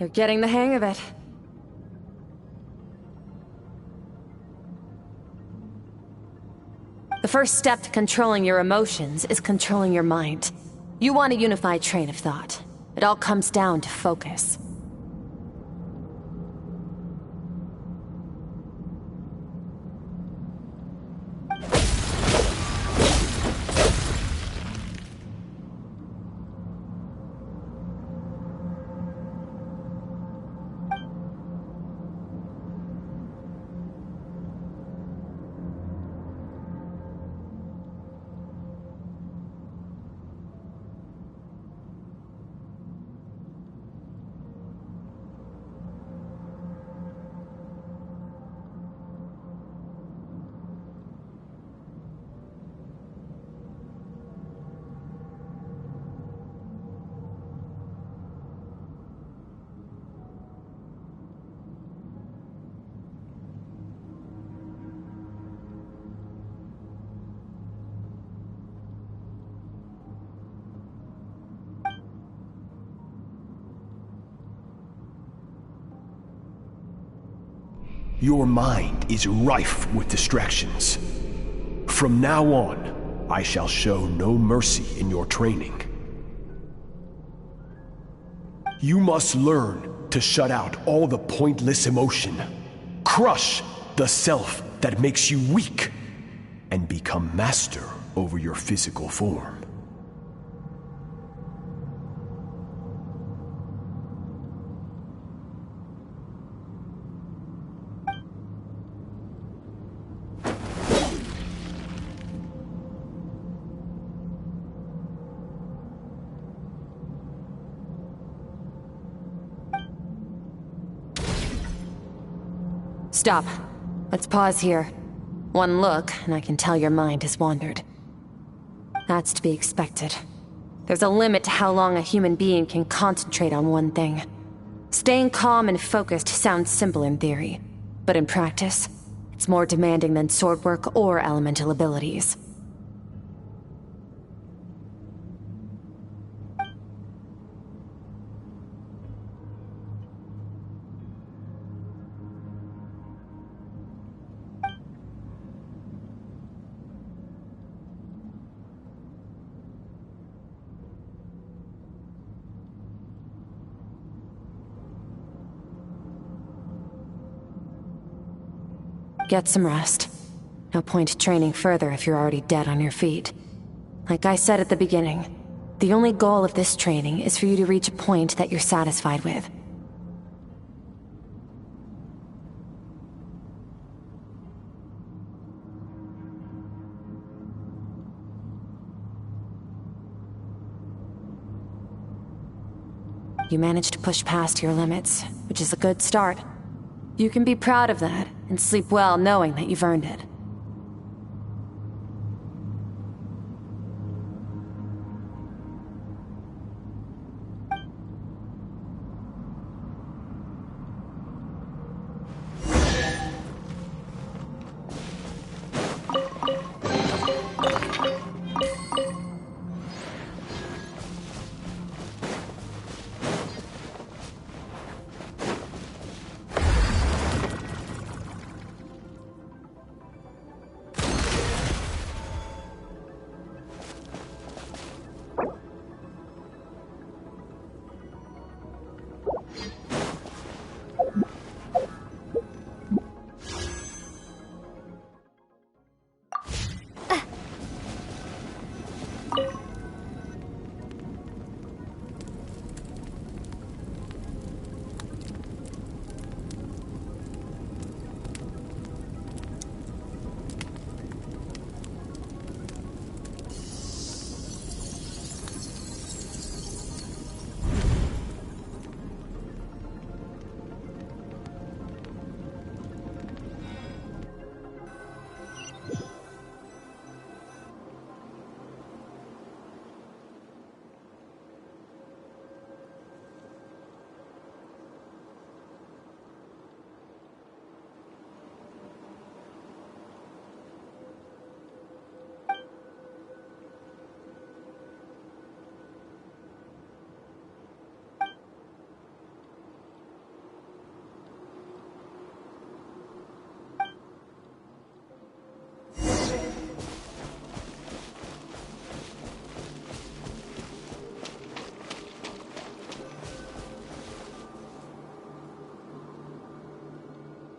You're getting the hang of it. The first step to controlling your emotions is controlling your mind. You want a unified train of thought. It all comes down to focus. Your mind is rife with distractions. From now on, I shall show no mercy in your training. You must learn to shut out all the pointless emotion, crush the self that makes you weak, and become master over your physical form. Stop. Let's pause here. One look, and I can tell your mind has wandered. That's to be expected. There's a limit to how long a human being can concentrate on one thing. Staying calm and focused sounds simple in theory, but in practice, it's more demanding than sword work or elemental abilities. Get some rest. No point training further if you're already dead on your feet. Like I said at the beginning, the only goal of this training is for you to reach a point that you're satisfied with. You managed to push past your limits, which is a good start. You can be proud of that, and sleep well knowing that you've earned it.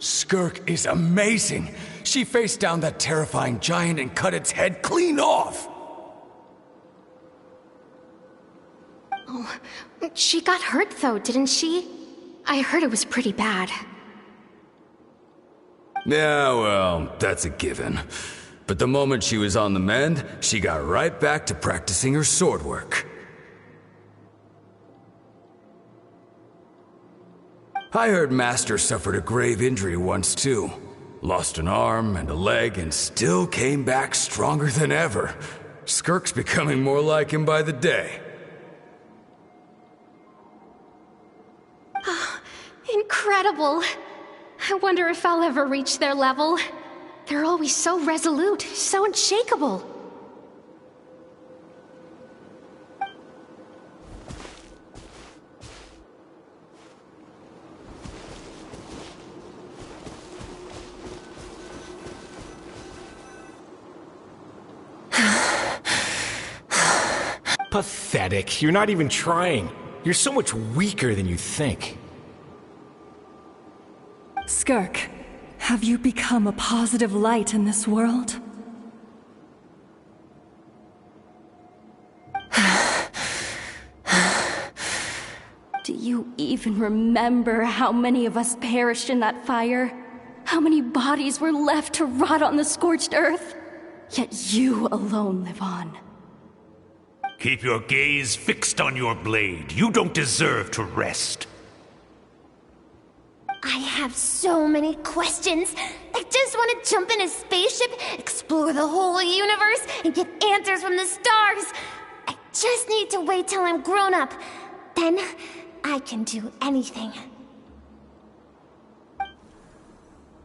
Skirk is amazing. She faced down that terrifying giant and cut its head clean off. Oh, she got hurt though, didn't she? I heard it was pretty bad. Yeah, well, that's a given. But the moment she was on the mend, she got right back to practicing her sword work. I heard Master suffered a grave injury once too. Lost an arm and a leg and still came back stronger than ever. Skirk's becoming more like him by the day. Incredible! I wonder if I'll ever reach their level. They're always so resolute, so unshakable. Pathetic. You're not even trying. You're so much weaker than you think. Skirk, have you become a positive light in this world? Do you even remember how many of us perished in that fire? How many bodies were left to rot on the scorched earth? Yet you alone live on. Keep your gaze fixed on your blade. You don't deserve to rest. I have so many questions. I just want to jump in a spaceship, explore the whole universe, and get answers from the stars. I just need to wait till I'm grown up. Then I can do anything.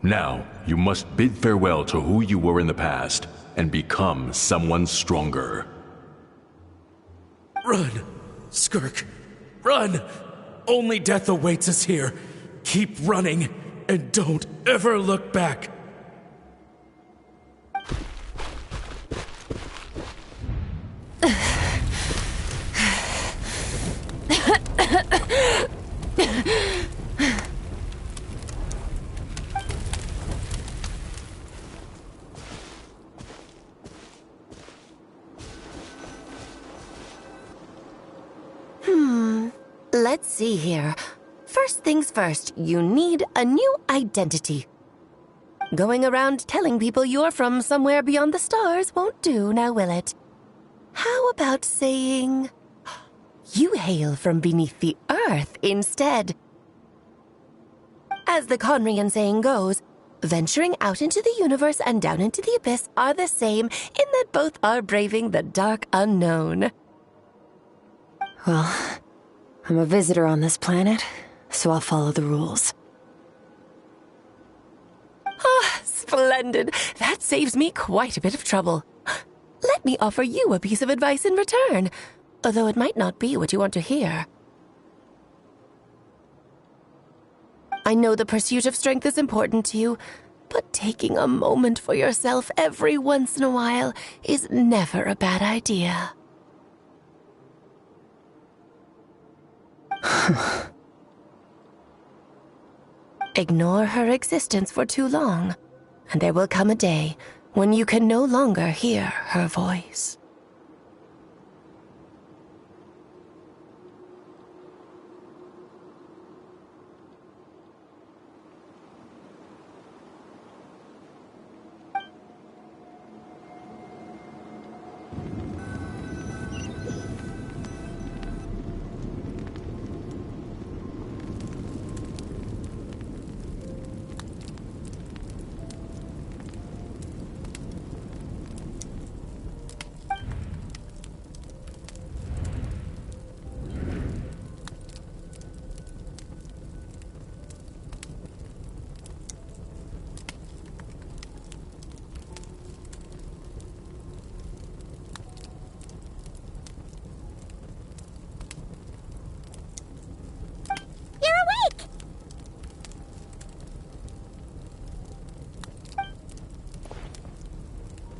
Now, you must bid farewell to who you were in the past and become someone stronger. Run, Skirk, run! Only death awaits us here. Keep running, and don't ever look back. Let's see here. First things first, you need a new identity. Going around telling people you're from somewhere beyond the stars won't do, now will it? How about saying you hail from beneath the earth instead? As the Conrian saying goes, venturing out into the universe and down into the abyss are the same in that both are braving the dark unknown. Well, I'm a visitor on this planet, so I'll follow the rules. Ah, splendid. That saves me quite a bit of trouble. Let me offer you a piece of advice in return, although it might not be what you want to hear. I know the pursuit of strength is important to you, but taking a moment for yourself every once in a while is never a bad idea. Ignore her existence for too long, and there will come a day when you can no longer hear her voice.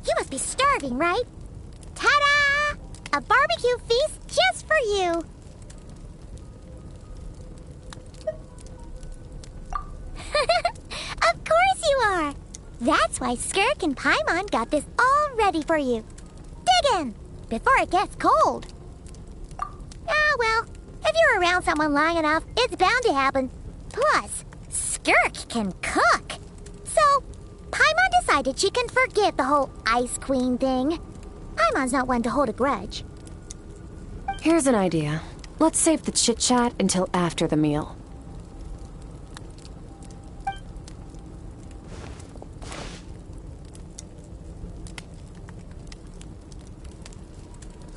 You must be starving, right? Ta-da! A barbecue feast just for you! Of That's why Skirk and Paimon got this all ready for you. Dig in, before it gets cold. Ah, well, if you're around someone long enough, it's bound to happen. Plus, Skirk can cook. So, Paimon decided she can forget the whole Ice Queen thing. Paimon's not one to hold a grudge. Here's an idea. Let's save the chit-chat until after the meal.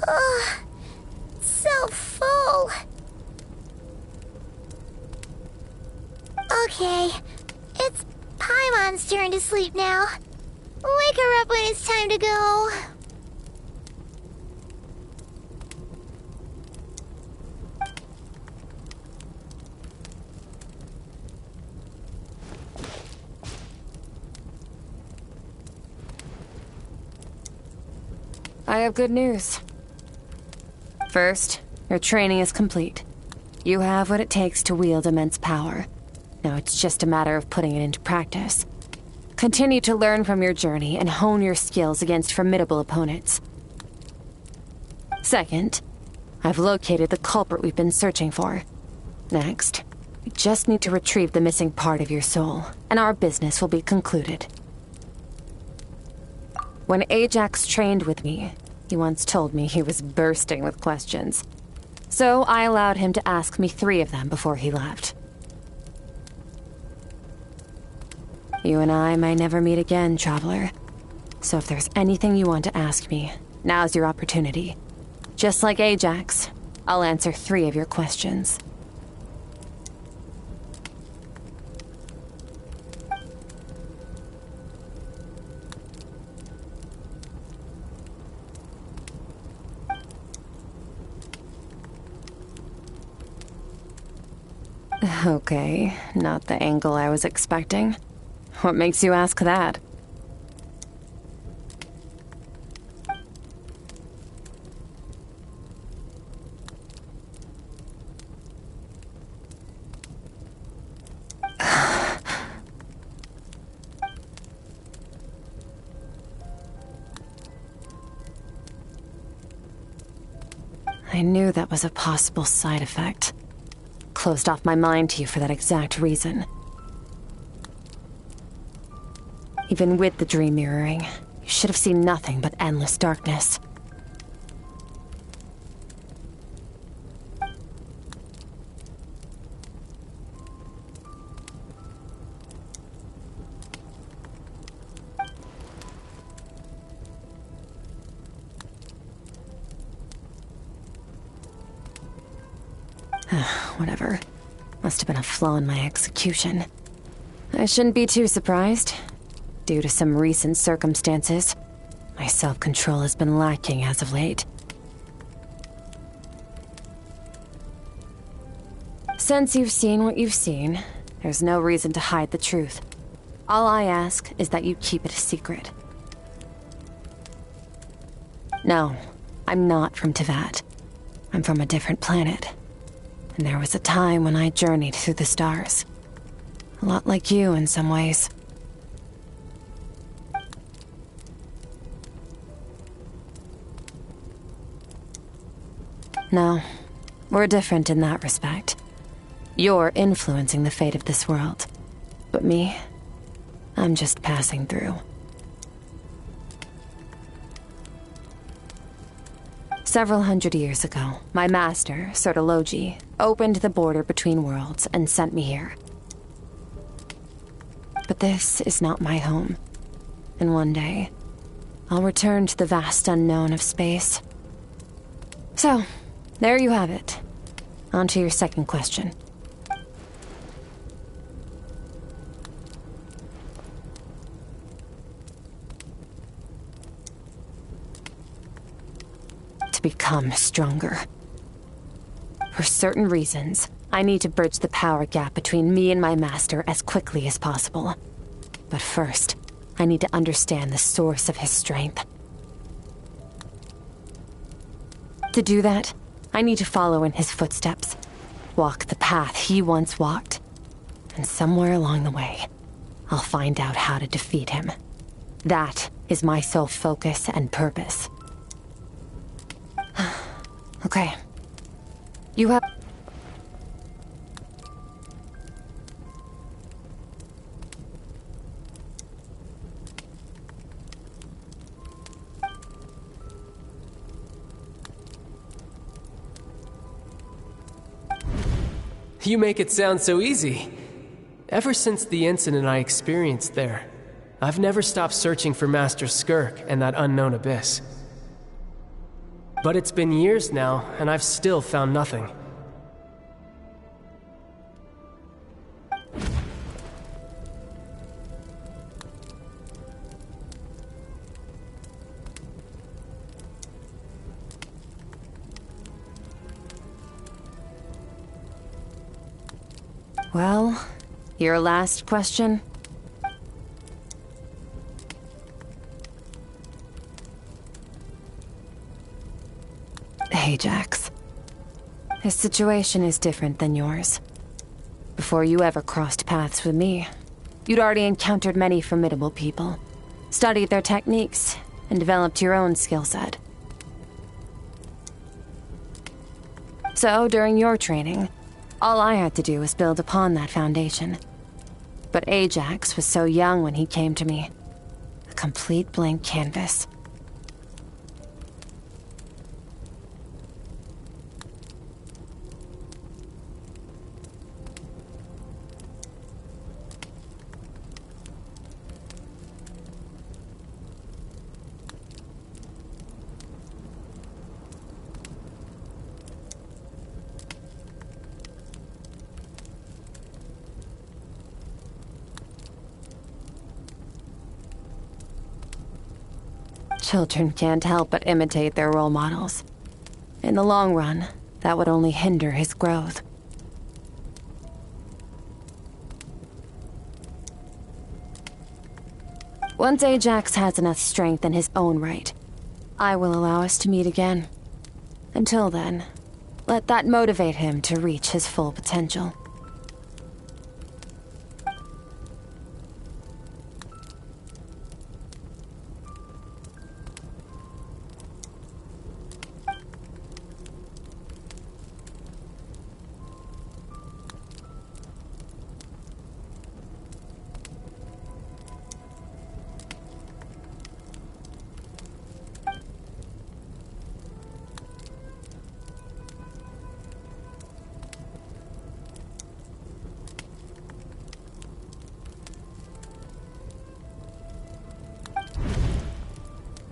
Ugh, so full. Okay, it's Paimon's turn to sleep now. Wake her up when it's time to go. I have good news. First, your training is complete. You have what it takes to wield immense power. Now it's just a matter of putting it into practice. Continue to learn from your journey and hone your skills against formidable opponents. Second, I've located the culprit we've been searching for. Next, we just need to retrieve the missing part of your soul, and our business will be concluded. When Ajax trained with me, he once told me he was bursting with questions. So I allowed him to ask me 3 of them before he left. You and I may never meet again, Traveler. So if there's anything you want to ask me, now's your opportunity. Just like Ajax, I'll answer 3 of your questions. Okay, not the angle I was expecting. What makes you ask that? I knew that was a possible side effect. Closed off my mind to you for that exact reason. Even with the dream mirroring, you should have seen nothing but endless darkness. Whatever. Must have been a flaw in my execution. I shouldn't be too surprised. Due to some recent circumstances, my self-control has been lacking as of late. Since you've seen what you've seen, there's no reason to hide the truth. All I ask is that you keep it a secret. No, I'm not from Teyvat. I'm from a different planet. And there was a time when I journeyed through the stars. A lot like you in some ways. No, we're different in that respect. You're influencing the fate of this world. But me, I'm just passing through. Several hundred years ago, my master, Sertologi, opened the border between worlds and sent me here. But this is not my home. And one day, I'll return to the vast unknown of space. So, there you have it. On to your second question. To become stronger. For certain reasons, I need to bridge the power gap between me and my master as quickly as possible. But first, I need to understand the source of his strength. To do that, I need to follow in his footsteps, walk the path he once walked. And somewhere along the way, I'll find out how to defeat him. That is my sole focus and purpose. Okay. You have... You make it sound so easy. Ever since the incident I experienced there, I've never stopped searching for Master Skirk and that unknown abyss. But it's been years now, and I've still found nothing. Well, your last question? Ajax. His situation is different than yours. Before you ever crossed paths with me, you'd already encountered many formidable people, studied their techniques, and developed your own skill set. So, during your training, all I had to do was build upon that foundation. But Ajax was so young when he came to me. A complete blank canvas. Children can't help but imitate their role models. In the long run, that would only hinder his growth. Once Ajax has enough strength in his own right, I will allow us to meet again. Until then, let that motivate him to reach his full potential.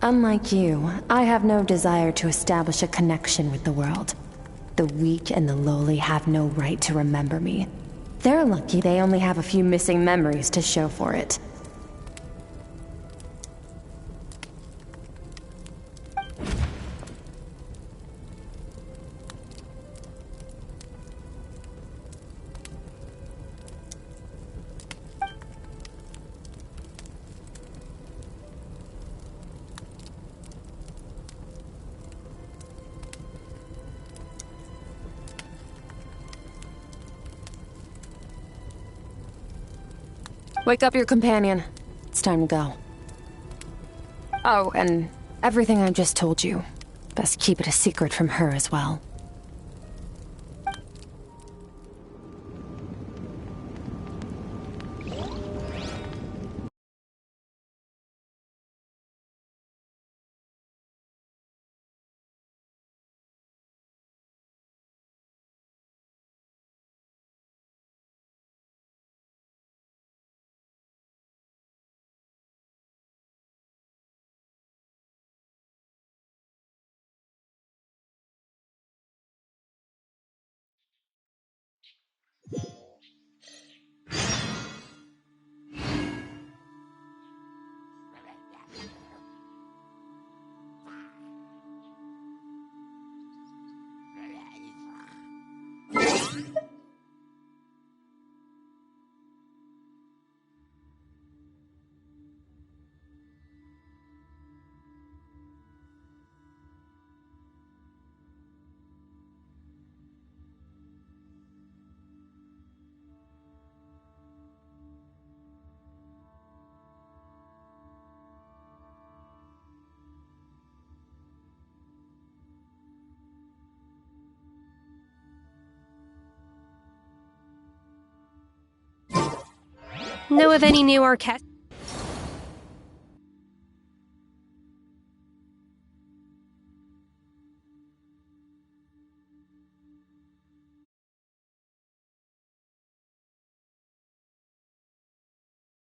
Unlike you, I have no desire to establish a connection with the world. The weak and the lowly have no right to remember me. They're lucky they only have a few missing memories to show for it. Wake up your companion. It's time to go. Oh, and everything I just told you. Best keep it a secret from her as well. Know of any new orchestras?